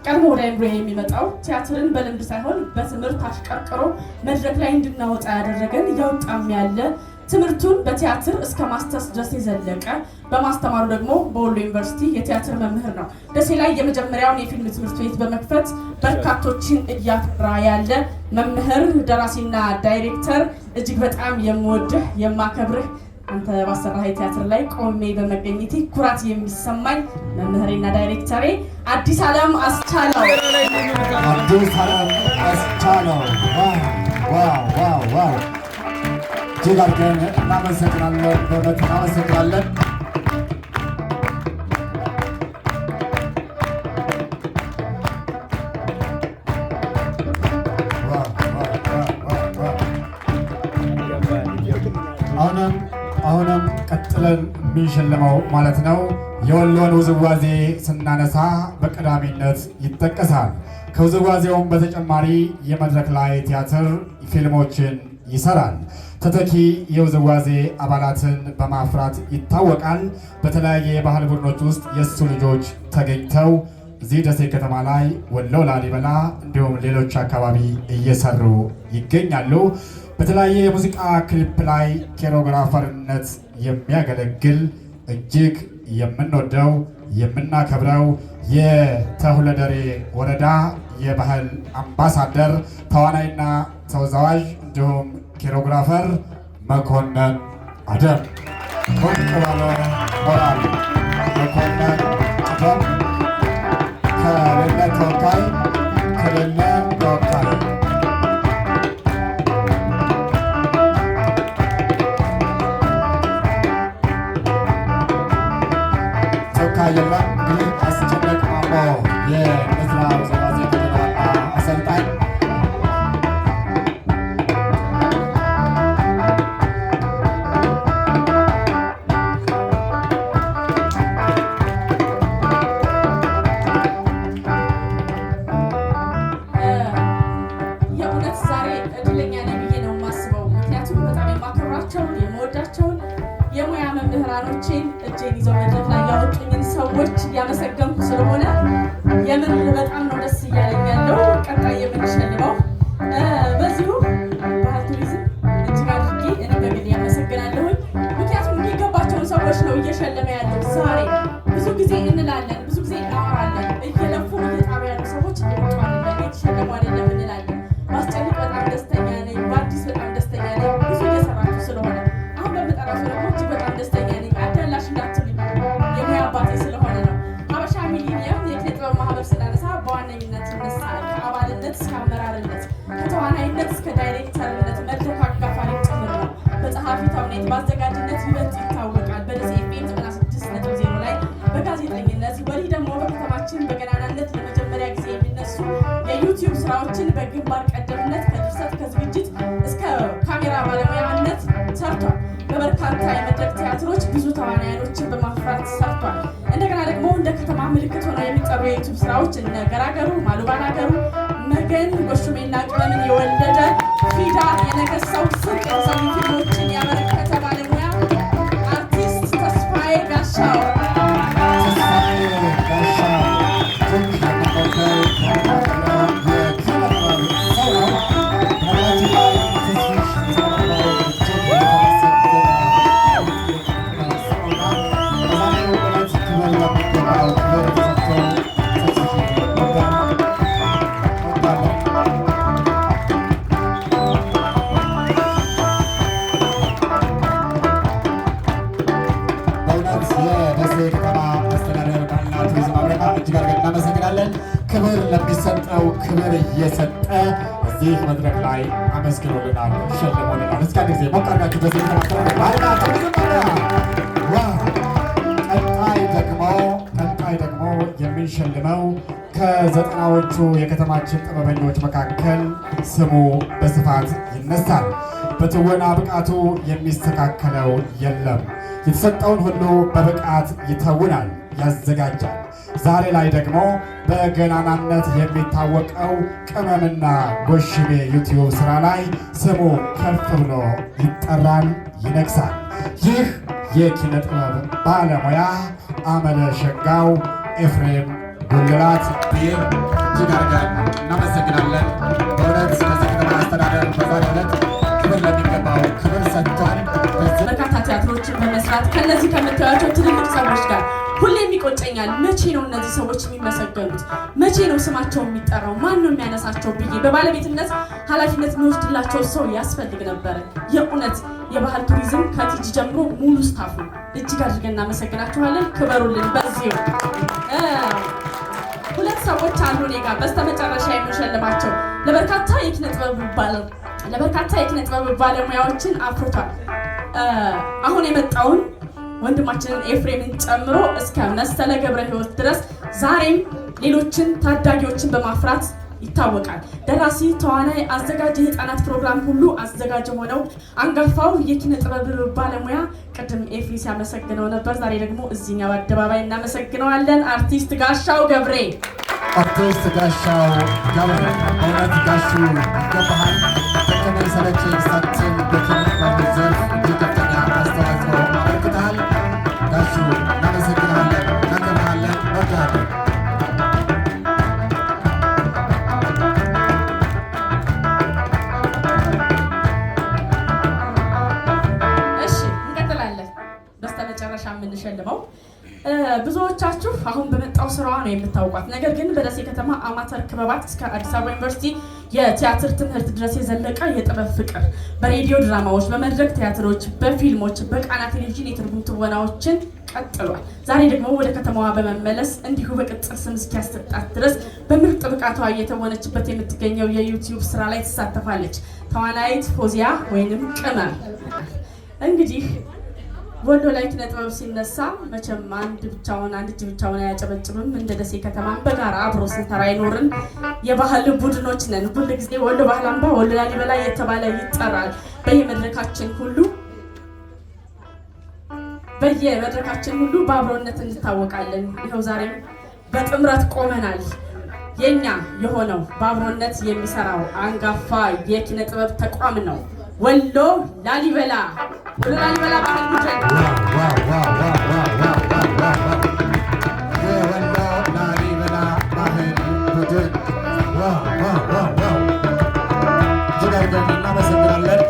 B: ቀድሞ ወደ አእምሮ የሚመጣው ቲያትርን በልምድ ሳይሆን በትምህርት አሽቀርቅሮ መድረክ ላይ እንድናወጣ ያደረገን እያወጣም ያለ ትምህርቱን በቲያትር እስከ ማስተርስ ድረስ የዘለቀ በማስተማሩ ደግሞ በወሎ ዩኒቨርሲቲ የቲያትር መምህር ነው። ደሴ ላይ የመጀመሪያውን የፊልም ትምህርት ቤት በመክፈት በርካቶችን እያፈራ ያለ መምህር፣ ደራሲና ዳይሬክተር እጅግ በጣም የምወድህ የማከብርህ አንተ ባሰራህ ቲያትር ላይ ቆሜ በመገኘቴ ኩራት የሚሰማኝ መምህሬና ዳይሬክተሬ አዲስ ዓለም አስቻለው።
A: አዲስ ዓለም አስቻለው ዋው እጅግ አድርገን እናመሰግናለን። በእውነት እናመሰግናለን። አሁንም ቀጥለን የሚሸልመው ማለት ነው የወሎን ውዝዋዜ ስናነሳ በቀዳሚነት ይጠቀሳል። ከውዝዋዜውም በተጨማሪ የመድረክ ላይ ቲያትር ፊልሞችን ይሰራል። ተተኪ የውዝዋዜ አባላትን በማፍራት ይታወቃል። በተለያየ የባህል ቡድኖች ውስጥ የእሱ ልጆች ተገኝተው እዚህ ደሴ ከተማ ላይ ወሎ፣ ላሊበላ እንዲሁም ሌሎች አካባቢ እየሰሩ ይገኛሉ። በተለያየ የሙዚቃ ክሊፕ ላይ ኮሪዮግራፈርነት የሚያገለግል እጅግ የምንወደው የምናከብረው የተሁለደሬ ወረዳ የባህል አምባሳደር ተዋናይና ተወዛዋዥ እንዲሁም ኮሪዮግራፈር መኮንን አደም ሞቅ ባለ ሞራል መኮንን አደም ከሌለ ተወካይ ከሌለ ተወካይ የለም እንግዲህ አስጨነቅ ማሞ የእዝራ ውዝዋዜ ቡድን ዋና አሰልጣኝ
B: የእውነት ዛሬ እድለኛ ነኝ ብዬ ነው የማስበው። ምክንያቱም በጣም የማከብራቸውን የምወዳቸውን የሙያ መምህራኖቼን እጄን ይዘው መድረክ ላይ ያወጡኝን ሰዎች እያመሰገንኩ ስለሆነ የምር በጣም ነው ደስ እያለኝ ያለው። ቀጣይ የምንሸልመው በዚሁ ባህል ቱሪዝም እጅግ አድርጌ እኔ በግሌ ያመሰግናለሁኝ። ምክንያቱም የሚገባቸውን ሰዎች ነው እየሸለመ ያለው። ዛሬ ብዙ ጊዜ እንላለን፣ ብዙ ጊዜ እናወራለን። እየለፉ እየጣሩ ያሉ ሰዎች እየወጡ አይደለም፣ የተሸለሙ አይደለም እንላለን። ማስጨንቅ በጣም ደስተኛ ነኝ፣ በአዲስ በጣም ደስተኛ ነኝ። ብዙ እየሰራችሁ ስለሆነ አሁን በምጠራሱ ደግሞ እጅግ በጣም ደስተኛ ነኝ። አዳላሽ እንዳትሉኝ የሙያ አባት ተዋናይት በአዘጋጅነት ይበልጥ ይታወቃል። በደሴ ኤፍኤም 96.0 ላይ በጋዜጠኝነት ወዲህ ደግሞ በከተማችን በገናናነት ለመጀመሪያ ጊዜ የሚነሱ የዩቲዩብ ስራዎችን በግንባር ቀደምነት ከድርሰት ከዝግጅት እስከ ካሜራ ባለሙያነት ሰርቷል። በበርካታ የመድረክ ቲያትሮች ብዙ ተዋናዮችን በማፍራት ሰርቷል። እንደገና ደግሞ እንደ ከተማ ምልክት ሆነው የሚጠሩ የዩቲዩብ ስራዎች እነ ገራገሩ፣ ማሉባናገሩ፣ መገን፣ ጎሹሜና ቅመምን የወለደ ፊዳ፣ የነገሰው ስንቅ የተሰኙ ፊልሞችን ያበረከተ ባለሙያ አርቲስት ተስፋዬ ጋሻው
A: ክብር ለሚሰጠው ክብር እየሰጠ እዚህ መድረክ ላይ አመስግኖልናል፣ ሸልሞልናል። እስከ ጊዜ ሞቃዳችሁ በዚህ ቀጣይ ደግሞ የምንሸልመው ከዘጠናዎቹ የከተማችን ጥበበኞች መካከል ስሙ በስፋት ይነሳል። በትወና ብቃቱ የሚስተካከለው የለም። የተሰጠውን ሁሉ በብቃት ይተውናል፣ ያዘጋጃል። ዛሬ ላይ ደግሞ በገናናነት የሚታወቀው ቅመምና ጎሽሜ ዩቲዩብ ስራ ላይ ስሙ ከፍ ብሎ ይጠራል፣ ይነግሳል። ይህ የኪነ ጥበብ ባለሙያ አመለ ሸጋው ኤፍሬም ጉልላት ይህ እጅግ አድርገን እናመሰግናለን። በእውነት ከዚህ ከተማ አስተዳደር በዛሬው ዕለት ክብር ለሚገባው ክብር ሰጥቷል።
B: በርካታ ቲያትሮችን በመስራት ከነዚህ ከምታዩቸው ትልልቅ ሰዎች ጋር ሁሌም ይቆጨኛል። መቼ ነው እነዚህ ሰዎች የሚመሰገኑት? መቼ ነው ስማቸው የሚጠራው? ማን ነው የሚያነሳቸው ብዬ በባለቤትነት ኃላፊነት የሚወስድላቸው ሰው ያስፈልግ ነበረ። የእውነት የባህል ቱሪዝም ከቲጂ ጀምሮ ሙሉ ስታፉ እጅግ አድርገን እናመሰግናችኋለን። ክበሩልን። በዚሁ ሁለት ሰዎች አሉ እኔ ጋር በስተመጨረሻ የምንሸልማቸው ለበርካታ የኪነ ጥበብ ባለሙያዎችን አፍርቷል። አሁን የመጣውን ወንድማችንን ኤፍሬምን ጨምሮ እስከ መሰለ ገብረ ሕይወት ድረስ ዛሬም ሌሎችን ታዳጊዎችን በማፍራት ይታወቃል። ደራሲ፣ ተዋናይ፣ አዘጋጅ፣ የህፃናት ፕሮግራም ሁሉ አዘጋጅ ሆነው አንጋፋው የኪነ ጥበብ ባለሙያ ቅድም ኤፍሪ ሲያመሰግነው ነበር። ዛሬ ደግሞ እዚህኛው አደባባይ እናመሰግነዋለን። አርቲስት ጋሻው ገብሬ።
A: አርቲስት ጋሻው ገብሬ በእውነት ጋሹ ይገባሃል። ደከመኝ ሰለቸኝ ሳትል በኪነ ጥበብ ዘርፍ እጅግ ከፍተኛ አስተዋጽኦ አበርክተሃል። ጋሹ እናመሰግናለን፣ እናከብርሃለን፣ እንወድሃለን። የምንሸልመው ብዙዎቻችሁ አሁን በመጣው ስራዋ ነው የምታውቋት። ነገር ግን በደሴ ከተማ አማተር ክበባት እስከ አዲስ አበባ ዩኒቨርሲቲ የቲያትር ትምህርት ድረስ የዘለቀ የጥበብ ፍቅር በሬዲዮ ድራማዎች፣ በመድረክ ቲያትሮች፣ በፊልሞች፣ በቃና ቴሌቪዥን የትርጉም ትወናዎችን ቀጥሏል። ዛሬ ደግሞ ወደ ከተማዋ በመመለስ እንዲሁ በቅጽል ስም እስኪያሰጣት ድረስ በምርጥ ብቃቷ እየተወነችበት የምትገኘው የዩቲዩብ ስራ ላይ ትሳተፋለች። ተዋናይት ፎዚያ ወይንም ቅመም። እንግዲህ ወሎ ላይ ኪነ ጥበብ ሲነሳ መቼም አንድ እጅ ብቻውን አያጨበጭብም። እንደ ደሴ ከተማ በጋራ አብሮ ስንሰራ ይኖርን የባህል ቡድኖች ነን። ሁል ጊዜ ወሎ ባህል አምባ፣ ወሎ ላሊበላ እየተባለ ይጠራል። በየመድረካችን ሁሉ በአብሮነት እንታወቃለን። ይኸው ዛሬም በጥምረት ቆመናል። የኛ የሆነው በአብሮነት የሚሰራው አንጋፋ የኪነ ጥበብ ተቋም ነው ወሎ ላሊበላ። ወሎ ላሊበላ ባህል ቡድን የወሎ ላሊበላ ባህል ቡድን እጅግ አድርገን እናመሰግናለን።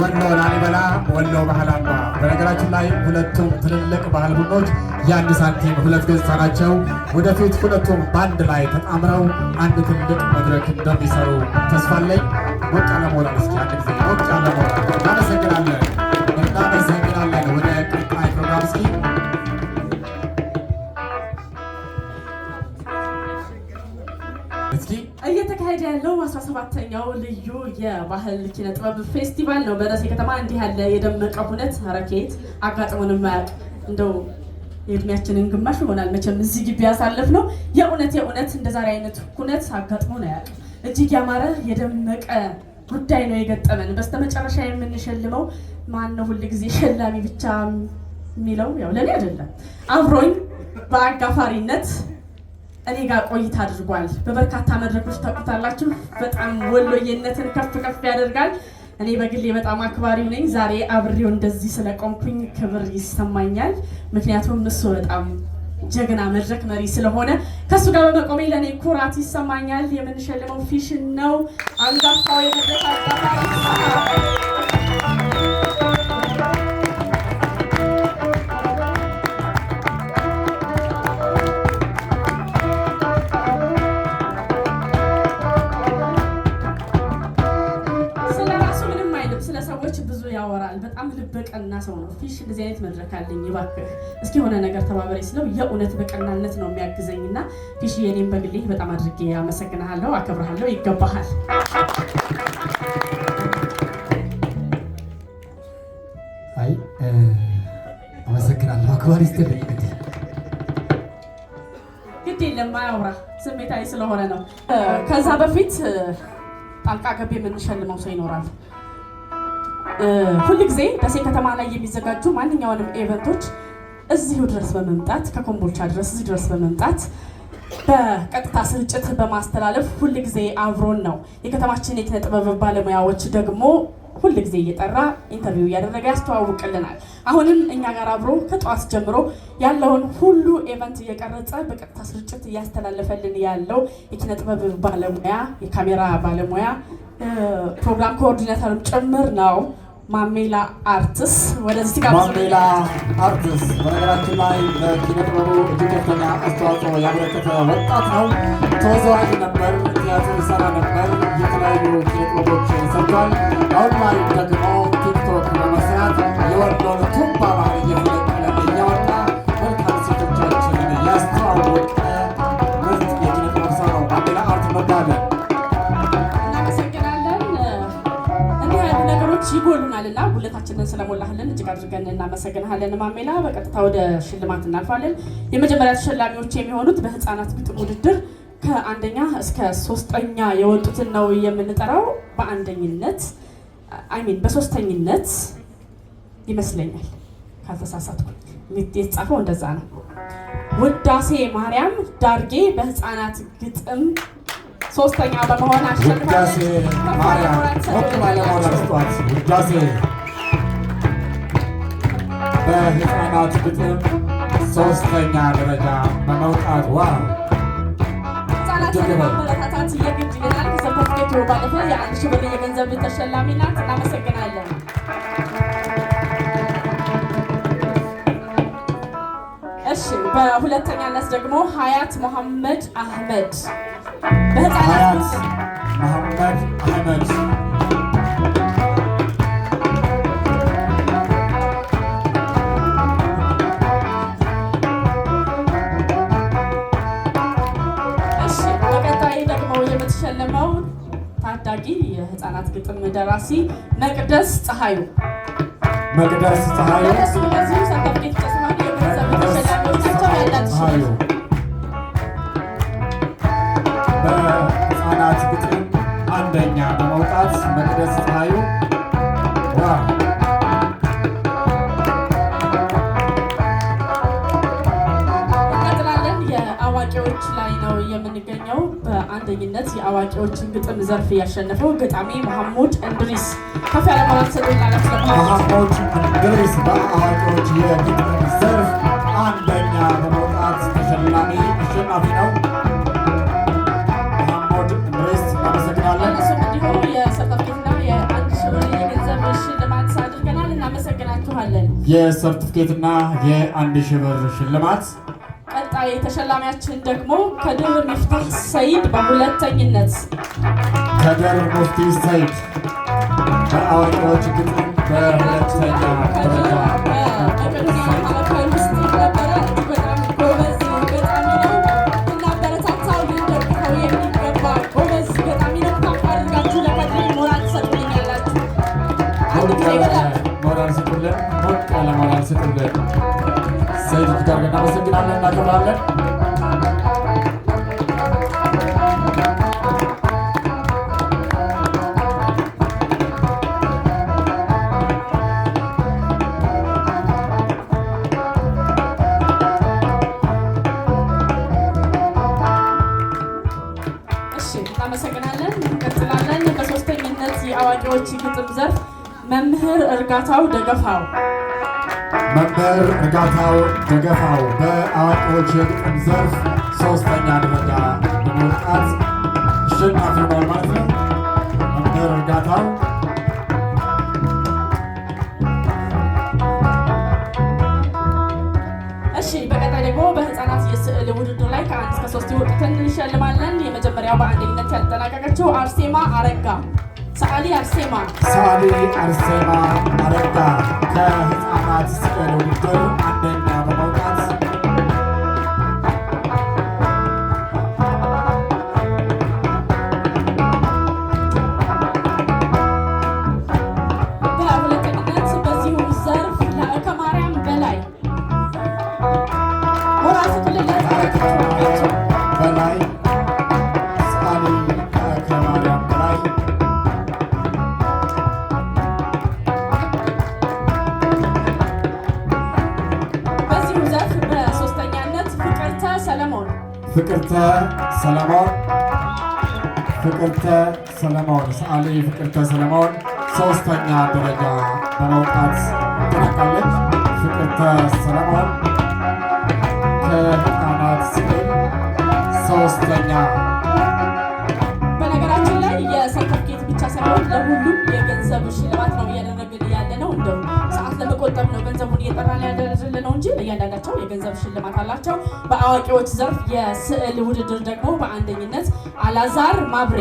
A: ወሎ ላሊበላ፣ ወሎ ባህል አምባ። በነገራችን ላይ ሁለቱም ትልልቅ ባህል ቡድኖች የአንድ ሳንቲም ሁለት ገጽታ ናቸው። ወደፊት ሁለቱም በአንድ ላይ ተጣምረው አንድ ትልቅ መድረክ እንደሚሰሩ ተስፋ አለኝ። ሞቅ ያለ ሞራል እስኪ አንድ ጊዜ ሞቅ ያለ ሞራል። እናመሰግናለን። ወደ ቀጣይ ፕሮግራም እስኪ
B: እየተካሄደ ያለው 17ኛው ልዩ የባህል ኪነ ጥበብ ፌስቲቫል ነው በደሴ ከተማ። እንዲህ ያለ የደመቀ ሁነት ሀረኬት አጋጥሞን የማያውቅ እንደው የእድሜያችንን ግማሽ ይሆናል መቼም እዚህ ግቢ ያሳለፍ ነው። የእውነት እንደዛሬ አይነት ሁነት አጋጥሞን አያውቅም። እጅግ ያማረ የደመቀ ጉዳይ ነው የገጠመን። በስተመጨረሻ የምንሸልመው ማን ነው? ሁል ጊዜ ሸላሚ ብቻ የሚለው ያው ለኔ አይደለም። አብሮኝ በአጋፋሪነት እኔ ጋር ቆይታ አድርጓል። በበርካታ መድረኮች ታውቁታላችሁ። በጣም ወሎዬነትን ከፍ ያደርጋል። እኔ በግሌ በጣም አክባሪው ነኝ። ዛሬ አብሬው እንደዚህ ስለቆምኩኝ ክብር ይሰማኛል። ምክንያቱም እሱ በጣም ጀግና መድረክ መሪ ስለሆነ ከሱ ጋር በመቆሜ ለኔ ኩራት ይሰማኛል። የምንሸልመው ፊሽን ነው። አንጋፋው የመድረክ አጋፋሪ ያወራል። በጣም ልበቀና ሰው ነው። ፊሽ እንደዚህ አይነት መድረክ አለኝ እባክህ እስኪ የሆነ ነገር ተባበረኝ ስለው የእውነት በቀናነት ነው የሚያግዘኝና ፊሽ የኔም በግሌ በጣም አድርጌ አመሰግናለሁ፣ አከብርሃለሁ፣ ይገባሃል።
A: አይ አመሰግናለሁ። አክባሪ ስትልኝ
B: ግድ የለም አያውራ፣ ስሜታዊ ስለሆነ ነው። ከዛ በፊት ጣልቃ ገብ የምንሸልመው ሰው ይኖራል። ሁል ጊዜ ደሴ ከተማ ላይ የሚዘጋጁ ማንኛውንም ኢቨንቶች እዚሁ ድረስ በመምጣት ከኮምቦልቻ ድረስ እዚህ ድረስ በመምጣት በቀጥታ ስርጭት በማስተላለፍ ሁል ጊዜ አብሮን ነው። የከተማችን የኪነ ጥበብ ባለሙያዎች ደግሞ ሁል ጊዜ እየጠራ ኢንተርቪው እያደረገ ያስተዋውቅልናል። አሁንም እኛ ጋር አብሮ ከጠዋት ጀምሮ ያለውን ሁሉ ኢቨንት እየቀረጸ በቀጥታ ስርጭት እያስተላለፈልን ያለው የኪነ ጥበብ ባለሙያ፣ የካሜራ ባለሙያ፣ ፕሮግራም ኮኦርዲኔተርም ጭምር ነው። ማሜላ አርትስ ወደዚህ ጋር
A: ማሜላ አርትስ በነገራችን ላይ ለኪነ ጥበቡ እጅግ ከፍተኛ አስተዋጽኦ ያበረከተ ወጣት ነው። ተወዛዋዥ ነበር፣ ቲያትር ይሰራ ነበር፣ የተለያዩ ኪነ ጥበቦችን ሰርቷል። አሁን ላይ ደግሞ ቲክቶክ በመስራት የወሎን ቱባ ባህል እየፈለቀለ እያወጣ መልካም ሴቶቻችንን እያስተዋወቀ ምርጥ የኪነ ጥበብ ሰው ነው። ማሜላ አርት እንወዳለን።
B: ይጎሉናል እና ጉለታችንን ስለሞላህልን እጅግ አድርገን እናመሰግንሃለን ማሜላ። በቀጥታ ወደ ሽልማት እናልፋለን። የመጀመሪያ ተሸላሚዎች የሚሆኑት በህፃናት ግጥም ውድድር ከአንደኛ እስከ 3ኛ የወጡትን ነው የምንጠራው። በአንደኝነት በሶስተኝነት ይመስለኛል ካልተሳሳትኩ የተጻፈው እንደዛ ነው። ውዳሴ ማርያም ዳርጌ በህፃናት ግጥም 3ኛ በመሆን አሸንፋለች።
A: ውዳሴ ማርያም ውዳሴ በህፃናት ግጥም 3ኛ ደረጃ በመውጣት ዋው!
B: ህፃናትን ማበረታታት የግድ ይለናል። ከሰርተፍኬቱ ባለፈ የ1000 ብር የገንዘብ ተሸላሚ ናት። እናመሰግናለን። እሺ፣ በሁለተኛነት ደግሞ ሀያት መሐመድ አህመድ
A: ሀያት መሐመድ አህመድ
B: በቀጣይ ደግሞ የምትሸለመው ታዳጊ የህፃናት ግጥም ደራሲ መቅደስ ፀሐዩ።
A: መቅደስ ፀሐዩ
B: በዚሁ ሰርተፍኬት ተሰማሚ የገንዘብ ተሸላሚዎች ናቸው። ያላችሁ
A: በህፃናት ግጥም አንደኛ በመውጣት መቅደስ ፀሐዩ ዋው!
B: እንቀጥላለን። የአዋቂዎች ላይ ነው የምንገኘው። በአንደኝነት የአዋቂዎችን ግጥም ዘርፍ ያሸነፈው ገጣሚ መሐሙድ እንድሪስ። ከፍ ያለ ሞራል ሰጥቶናል።
A: መሐሙድ እንድሪስ በአዋቂዎች የግጥም ዘርፍ አንደኛ በመውጣት ተሸላሚ አሸናፊ ነው።
B: እሱም እንዲሁ የሰርተፍኬትና የ1000 ብር የገንዘብ ሽልማት አድርገናል። እናመሰግናችኋለን።
A: የሰርተፍኬትና የ1000 ብር ሽልማት።
B: ቀጣይ ተሸላሚያችን ደግሞ ከድር ሚፍታህ ሰይድ በሁለተኝነት።
A: ከድር ሙፍቲ ሰይድ በአዋቂዎች ግጥም በሁለተኛ ደረጃ እናመሰግናለን፣ እናከብራለን።
B: እናመሰግናለን። እንቀጥላለን። በሶስተኝነት የአዋቂዎች ግጥም ዘርፍ መምህር እርጋታው ደገፋው።
A: መምህር እርጋታው ደገፋው በአዋቂዎች የግጥም ዘርፍ ሶስተኛ ደረጃ በመውጣት አሸናፊ ሆኗል ማለት ነው። መምህር እርጋታው
B: በቀጣይ ደግሞ በህፃናት የስዕል ውድድር ላይ ከ1 እስከ 3 የወጡትን እንሸልማለን። የመጀመሪያው በአንደኝነት ያጠናቀቀችው አርሴማ አረጋ። ሰዓሊ አርሴማ
A: አረጋ ከህፃናት ስዕል ውድድር አንደኛ በመውጣት
B: በሁለተኝነት በዚሁ ዘርፍ ከማርያም በላይ
A: በላይ ሰዓሊ ከማርያም በላይ
B: በዚሁ ዘርፍ በሶስተኛነት ፍቅርተ ሰለሞን ሰዓሊ ፍቅርተ ሰለሞን ሶስተኛ ደረጃ በመውጣት ትጠናቃለች። ፍቅርተ ሰለሞን ከህፃናት ስዕል ሶስተኛ። በነገራችን ላይ የሰርተፍኬት ብቻ ሳይሆን ለሁሉም የገንዘብ ሽልማት ነው እያደረግን ያለ ነው። እንደው ሰዓት ለመቆጠብ ነው ገንዘቡን እየጠራን ያደረግን ነው እንጂ ለእያንዳንዳቸው የገንዘብ ሽልማት አላቸው። በአዋቂዎች ዘርፍ የስዕል ውድድር ደግሞ በአንደኝነት አላዛር ማብሬ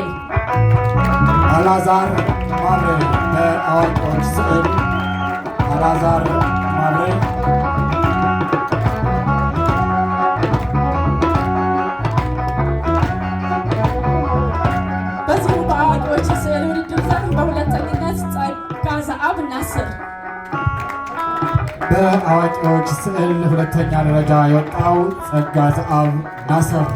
A: በአዋቂዎች ስዕል አላዛር ማብሬ
B: ስዕል ውድድር ዘርፍ በሁለተኝነት ጸጋ ዘአብ ናስር።
A: በአዋቂዎች ስዕል ሁለተኛ ደረጃ የወጣው ጸጋ ዘአብ ናስር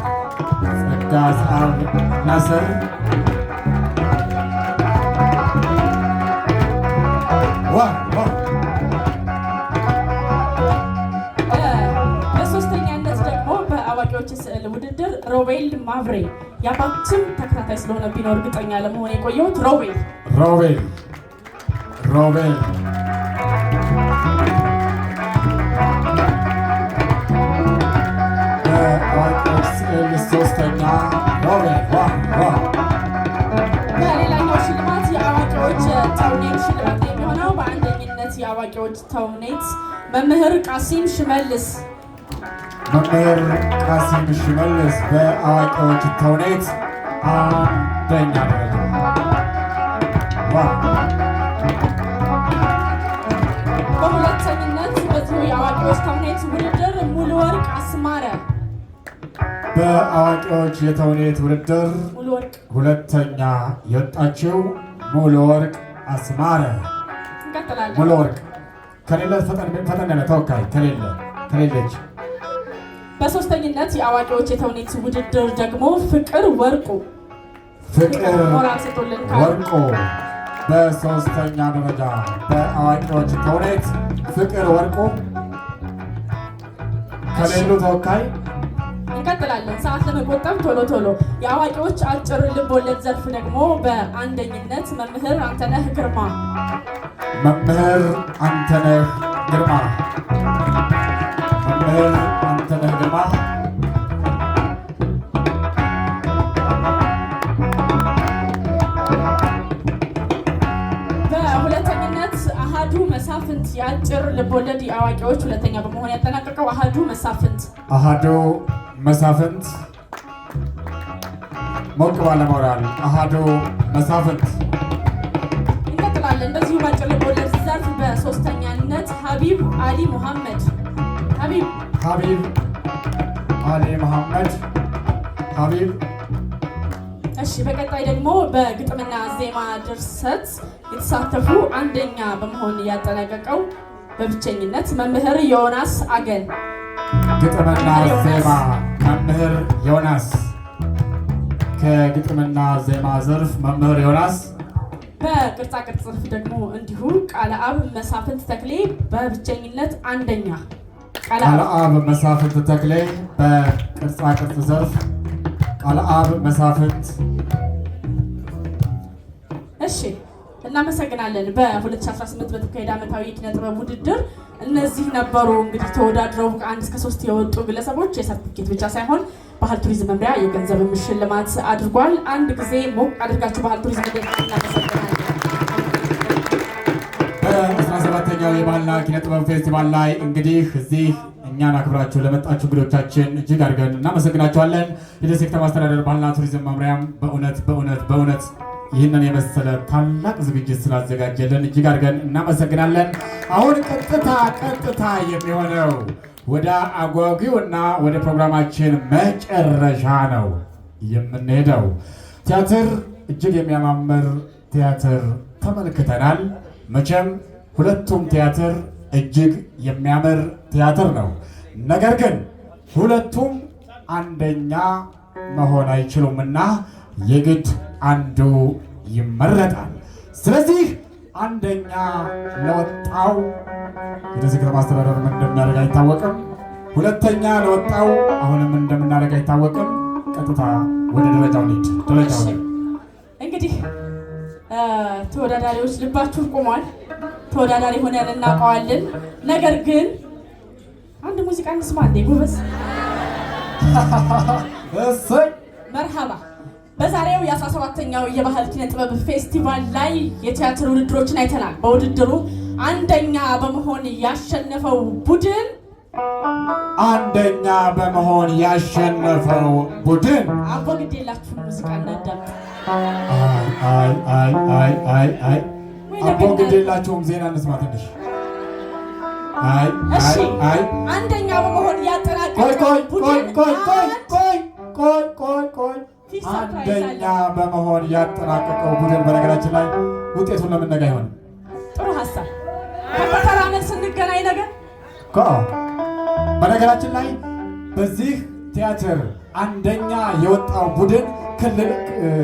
B: በሶስተኛነት ደግሞ በአዋቂዎች ስዕል ውድድር ሮቤል ማብሬ። የአባትም ተከታታይ ስለሆነ ቢኖር እርግጠኛ ለመሆን የቆየሁት ሮቤል
A: በአዋቂዎች ስዕል ሶስተኛ
B: በሌላኛው ሽልማት የአዋቂዎች ተውኔት ሽልማት የሚሆነው በአንደኝነት የአዋቂዎች ተውኔት መምህር ቃሲም ሽመልስ
A: በአዋቂዎች ተውኔት አንደኛ ደረጃ።
B: በሁለተኝነት በዚሁ የአዋቂዎች ተውኔት ውድድር ሙሉ ወርቅ አስማረ።
A: በአዋቂዎች የተውኔት ውድድር ሁለተኛ የወጣችው ሙሉ ወርቅ አስማረ።
B: እንቀጥላለን።
A: ሙሉ ወርቅ ከሌለ ፈጠን ያለ ተወካይ ከሌለች።
B: በሶስተኝነት የአዋቂዎች የተውኔት ውድድር ደግሞ ፍቅር ወርቁ
A: በሶስተኛ ደረጃ በአዋቂዎች ተውኔት ፍቅር ወርቁ ከሌሉ ተወካይ።
B: እንቀጥላለን ሰዓት ለመቆጠብ ቶሎ። የአዋቂዎች አጭር ልብ ወለድ ዘርፍ ደግሞ በአንደኝነት መምህር አንተነህ ግርማ። በሁለተኝነት አሃዱ መሳፍንት የአጭር ልቦለድ የአዋቂዎች ሁለተኛ በመሆን ያጠናቀቀው አሃዱ መሳፍንት
A: ሞቅ ባለ ሞራል አሃዱ መሳፍንት።
B: እንቀጥላለን። በዚሁ በአጭር ልቦለድ ዘርፍ በሶስተኛነት ሀቢብ አሊ ሙሐመድ። እሺ፣ በቀጣይ ደግሞ በግጥምና ዜማ ድርሰት የተሳተፉ አንደኛ በመሆን ያጠናቀቀው በብቸኝነት መምህር ዮናስ አገን።
A: ግጥምና ዜማ መምህር ዮናስ ከግጥምና ዜማ ዘርፍ መምህር ዮናስ
B: በቅርጻ ቅርጽ ዘርፍ ደግሞ እንዲሁ ቃለ አብ መሳፍንት ተክሌ በብቸኝነት አንደኛ።
A: ቃለ አብ መሳፍንት ተክሌ በቅርጻ ቅርጽ ዘርፍ ቃለ አብ መሳፍንት። እሺ
B: እናመሰግናለን። በ2018 በተካሄደ ዓመታዊ የኪነ ጥበብ ውድድር እነዚህ ነበሩ እንግዲህ ተወዳድረው ከ1 እስከ 3 የወጡ ግለሰቦች የሰርቲፊኬት ብቻ ሳይሆን ባህል ቱሪዝም መምሪያ የገንዘብ ሽልማት አድርጓል። አንድ ጊዜ ሞቅ አድርጋችሁ ባህል ቱሪዝም እናመሰግናለን።
A: በ17ኛው የባህልና ኪነ ጥበብ ፌስቲቫል ላይ እንግዲህ እዚህ እኛን አክብራችሁ ለመጣችሁ እንግዶቻችን እጅግ አድርገን እናመሰግናችኋለን። የደሴ ከተማ አስተዳደር ባህልና ቱሪዝም መምሪያም በእውነት ይህንን የመሰለ ታላቅ ዝግጅት ስላዘጋጀልን እጅግ አድርገን እናመሰግናለን። አሁን ቀጥታ የሚሆነው ወደ አጓጊውና ወደ ፕሮግራማችን መጨረሻ ነው የምንሄደው። ቲያትር እጅግ የሚያማምር ቲያትር ተመልክተናል። መቼም ሁለቱም ቲያትር እጅግ የሚያምር ቲያትር ነው። ነገር ግን ሁለቱም አንደኛ መሆን አይችሉምና የግድ አንዱ ይመረጣል። ስለዚህ አንደኛ ለወጣው የደሴ ከተማ አስተዳደር ምን እንደሚያደርግ አይታወቅም። ሁለተኛ ለወጣው አሁንም እንደምናደርግ አይታወቅም። ቀጥታ ወደ ደረጃው እንሂድ። ደረጃው
B: እንግዲህ ተወዳዳሪዎች ልባችሁ ቆሟል። ተወዳዳሪ ሆነን እናውቀዋለን። ነገር ግን አንድ ሙዚቃ እንስማ እንዴ ጎበዝ።
A: እሰይ
B: መርሃባ። በዛሬው የ17ኛው የባህል ኪነ ጥበብ ፌስቲቫል ላይ የቲያትር ውድድሮችን አይተናል። በውድድሩ አንደኛ በመሆን ያሸነፈው ቡድን አቦ ግዴላችሁ ሙዚቃ እናዳምጥ።
A: አቦ ግዴላችሁም ዜና እንስማ ትንሽ።
B: አንደኛ በመሆን ያጠናቀቀው ቡድን
A: ቆይ አንደኛ በመሆን ያጠናቀቀው ቡድን በነገራችን ላይ ውጤቱን ለምን ነገ አይሆንም?
B: ጥሩ ሀሳብ ከፈተና መልስ እንገናኝ ነገር።
A: በነገራችን ላይ በዚህ ቲያትር አንደኛ የወጣው ቡድን ክልል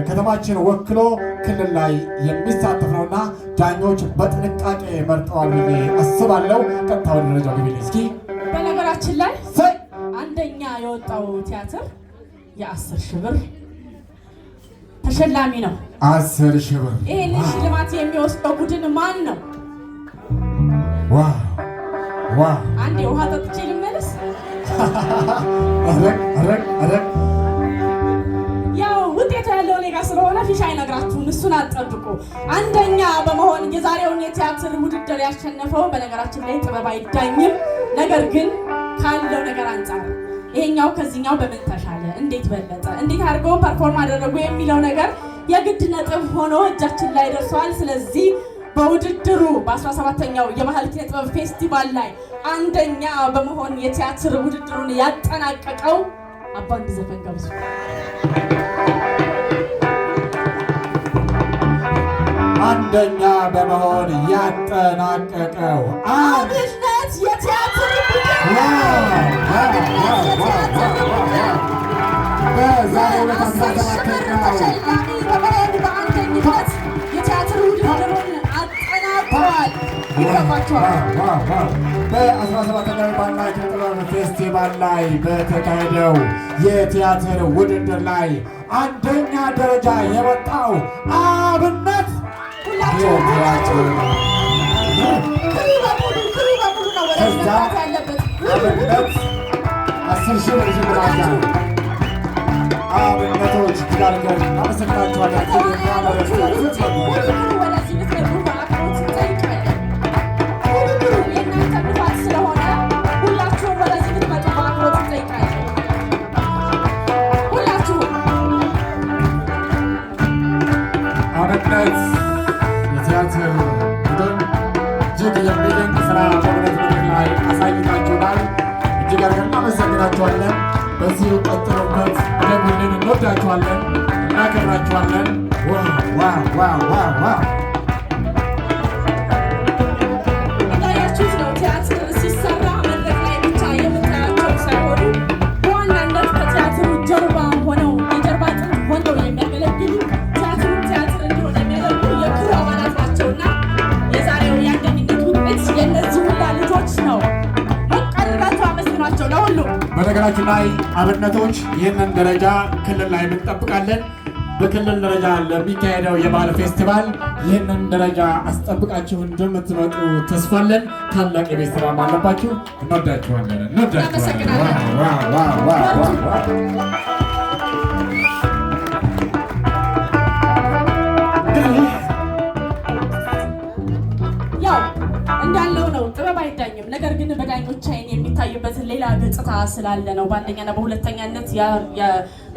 A: ከተማችን ወክሎ ክልል ላይ የሚሳተፍ ነውና ዳኞች በጥንቃቄ መርጠዋል ብዬ አስባለሁ። ቀጥታ ወደ ደረጃው ግቢ እስኪ።
B: በነገራችን ላይ አንደኛ የወጣው ቲያትር የ10,000 ብር ተሸላሚ ነው።
A: 10,000 ብር።
B: ይሄን ሽልማት የሚወስደው ቡድን ማን ነው?
A: ዋው!
B: አንዴ ውሃ ጠጥቼ ልመለስ። ያው ውጤቱ ያለው እኔ ጋር ስለሆነ ፊሽ አይነግራችሁም፣ እሱን አትጠብቁ። አንደኛ በመሆን የዛሬውን የቲያትር ውድድር ያሸነፈው በነገራችን ላይ ጥበብ አይዳኝም፣ ነገር ግን ካለው ነገር አንጻር ይሄኛው ከዚህኛው በምን ተሻለ፣ እንዴት በለጠ፣ እንዴት አድርገው ፐርፎርም አደረጉ የሚለው ነገር የግድ ነጥብ ሆኖ እጃችን ላይ ደርሷል። ስለዚህ በውድድሩ በ17ኛው የባህል ኪነ ጥበብ ፌስቲቫል ላይ አንደኛ በመሆን የቲያትር ውድድሩን ያጠናቀቀው አባንድ ዘፈን ጋብዙ።
A: አንደኛ በመሆን ያጠናቀቀው
B: አብነት የቲያትር
A: በዛሬው ዕለት 17ኛው
B: በአንደኝነት የቲያትር ውድድሩን አጠናቀዋል። ይገባቸዋል።
A: በ17ኛው የባህልና ኪነ ጥበብ ፌስቲቫል ላይ በተካሄደው የቲያትር ውድድር ላይ አንደኛ ደረጃ የወጣው አብነት የቲያትር ከዛ አብነት 10,000 ብር ሽልማት አብነቶች ጋርገር አመሰግናችኋለን። አብነት የቲያትር ቡድን እጅግ የሚደንቅ ስራ በእውነት ምድር ላይ አሳይታችሁናል። እጅግ አድርገን እናመሰግናችኋለን። በዚሁ ቀጥሉበት። እንደምንን እንወዳችኋለን፣ እናከብራችኋለን።
B: እንዳያችሁት ነው ቲያትር ሲሰራ መድረክ ላይ ብቻ የምታያቸው ሳይሆኑ
A: በነገራችን ላይ አብነቶች ይህንን ደረጃ ክልል ላይ እንጠብቃለን። በክልል ደረጃ ለሚካሄደው የባህል ፌስቲቫል ይህንን ደረጃ አስጠብቃችሁ እንደምትመጡ ተስፋለን። ታላቅ የቤት ስራ አለባችሁ። እንወዳችኋለን።
B: እንዳለው ነው። ጥበብ አይዳኝም። ነገር ግን በዳኞች አይን የሚታይበትን ሌላ ገጽታ ስላለ ነው በአንደኛና በሁለተኛነት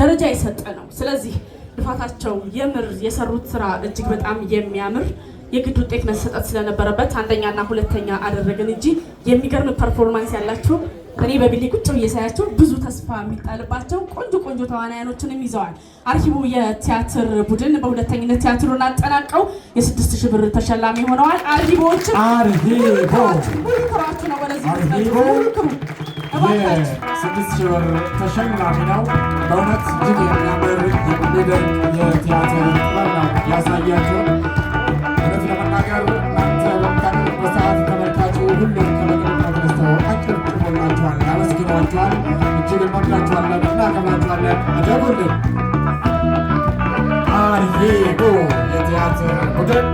B: ደረጃ የሰጠ ነው። ስለዚህ ልፋታቸው የምር የሰሩት ስራ እጅግ በጣም የሚያምር የግድ ውጤት መሰጠት ስለነበረበት አንደኛና ሁለተኛ አደረግን እንጂ የሚገርም ፐርፎርማንስ ያላቸው እኔ በግሌ ቁጭ ብዬ ሳያቸው ብዙ ተስፋ የሚጣልባቸው ቆንጆ ተዋናያኖችንም ይዘዋል። አርሂቡ የቲያትር ቡድን በሁለተኝነት ቲያትሩን አጠናቀው የ6000 ብር ተሸላሚ ሆነዋል። አርሂቦች ሙሉ ክራችሁ ነው ወደዚህ
A: የ6000 ብር ተሸላሚ ነው። በእውነት እጅግ የሚያምር የሚደንቅ የቲያትር ጥበብ ነው ያሳያቸው። እውነት ለመናገር እናንተ በምታቀርቡበት ሰዓት ተመልካቹ ሁሉም ከመቅረብ ተነስተው አጨብጭቦላችኋል፣ አመስግኗችኋል። እጅግ እንወዳችኋለን፣ እናከብራችኋለን። አደጉልን። አርሂቡ የቲያትር ቡድን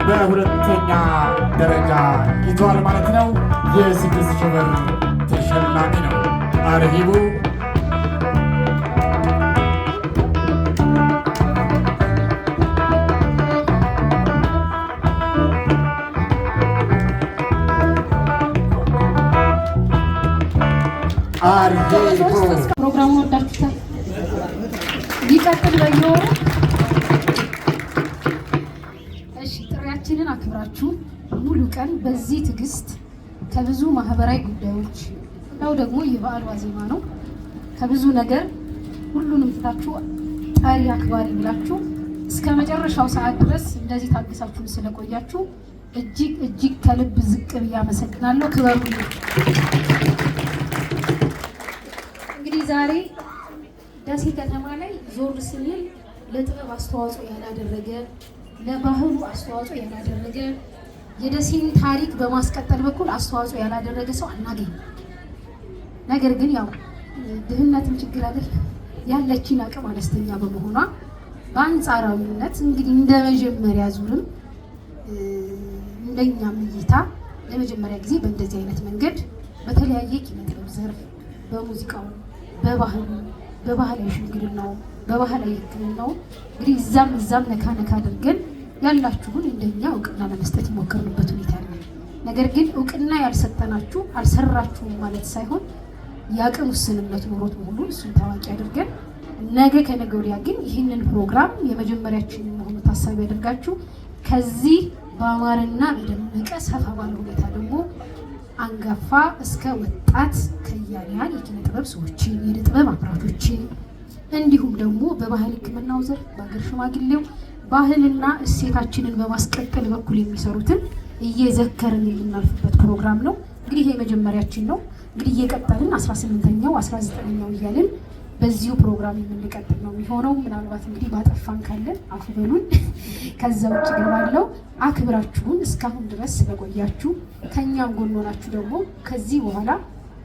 A: በሁለተኛ ደረጃ ይዟል ማለት ነው። የ6000 ብር ተሸላሚ ነው አርሂቡ።
C: ፕሮግራሙን ወዳችሁታል። ይቀጥል በየወሩ። እሺ፣ ጥሪያችንን አክብራችሁ ሙሉ ቀን በዚህ ትዕግስት ከብዙ ማህበራዊ ጉዳዮች ነው ደግሞ የበዓል ዋዜማ ነው። ከብዙ ነገር ሁሉንም ትታችሁ ጠሪ አክባሪ ብላችሁ እስከ መጨረሻው ሰዓት ድረስ እንደዚህ ታግሳችሁን ስለቆያችሁ እጅግ ከልብ ዝቅ ብዬ አመሰግናለሁ። ክበሩ። እንግዲህ ዛሬ ደሴ ከተማ ላይ ዞር ስንል ለጥበብ አስተዋጽኦ ያላደረገ፣ ለባህሉ አስተዋጽኦ ያላደረገ፣ የደሴን ታሪክ በማስቀጠል በኩል አስተዋጽኦ ያላደረገ ሰው አናገኝም። ነገር ግን ያው ድህነትም ችግር አይደል፣ ያለችን አቅም አነስተኛ በመሆኗ በአንጻራዊነት እንግዲህ እንደ መጀመሪያ ዙርም እንደኛም እይታ ለመጀመሪያ ጊዜ በእንደዚህ አይነት መንገድ በተለያየ ኪነጥበብ ዘርፍ በሙዚቃው፣ በባህሉ፣ በባህላዊ ሽምግልናው፣ በባህላዊ ሕክምናው እንግዲህ እዛም ነካ አድርገን ያላችሁን እንደኛ እውቅና ለመስጠት የሞከርንበት ሁኔታ አለ። ነገር ግን እውቅና ያልሰጠናችሁ አልሰራችሁም ማለት ሳይሆን የአቅም ውስንነት ኖሮት መሆኑን እሱን ታዋቂ አድርገን ነገ ከነገ ወዲያ ግን ይህንን ፕሮግራም የመጀመሪያችን መሆኑ ታሳቢ ያደርጋችሁ ከዚህ በአማርና በደመቀ ሰፋ ባለ ሁኔታ ደግሞ አንጋፋ እስከ ወጣት ከያንያን የኪነ ጥበብ ሰዎችን፣ የዕደ ጥበብ አምራቾችን እንዲሁም ደግሞ በባህል ሕክምናው ዘርፍ በአገር ሽማግሌው ባህልና እሴታችንን በማስቀጠል በኩል የሚሰሩትን እየዘከርን የምናልፍበት ፕሮግራም ነው። እንግዲህ ይሄ መጀመሪያችን ነው። እንግዲህ እየቀጠልን 18ኛው 19ኛው እያልን በዚሁ ፕሮግራም የምንቀጥል ነው የሚሆነው። ምናልባት እንግዲህ ባጠፋን ካለን አፉ በሉን። ከዛ ውጭ ግን ባለው አክብራችሁን እስካሁን ድረስ ስለቆያችሁ ከኛም ጎን ሆናችሁ ደግሞ ከዚህ በኋላ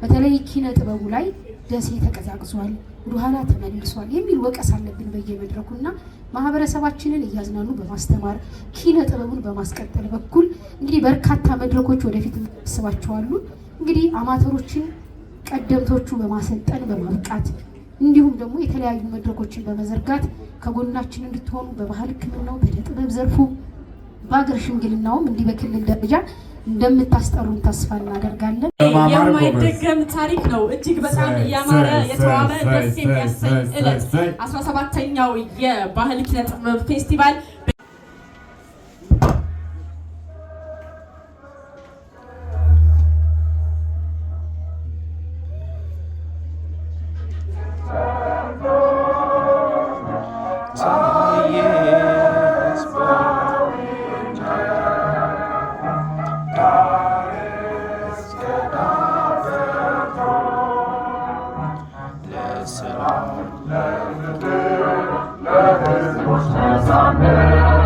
C: በተለይ ኪነ ጥበቡ ላይ ደሴ ተቀዛቅዟል፣ ወደኋላ ተመልሷል የሚል ወቀስ አለብን በየመድረኩና ማህበረሰባችንን እያዝናኑ በማስተማር ኪነ ጥበቡን በማስቀጠል በኩል እንግዲህ በርካታ መድረኮች ወደፊት እናስባቸዋሉ። እንግዲህ አማተሮችን ቀደምቶቹ በማሰልጠን በማብቃት እንዲሁም ደግሞ የተለያዩ መድረኮችን በመዘርጋት ከጎናችን እንድትሆኑ በባህል ሕክምናው በዕደ ጥበብ ዘርፉ በአገር ሽምግልናውም እንዲህ በክልል ደረጃ እንደምታስጠሩን ተስፋ እናደርጋለን።
B: የማይደገም ታሪክ ነው። እጅግ በጣም ያማረ የተዋበ ደስ የሚያሰኝ ዕለት 17ኛው የባህል ኪነ ጥበብ ፌስቲቫል
D: Amen.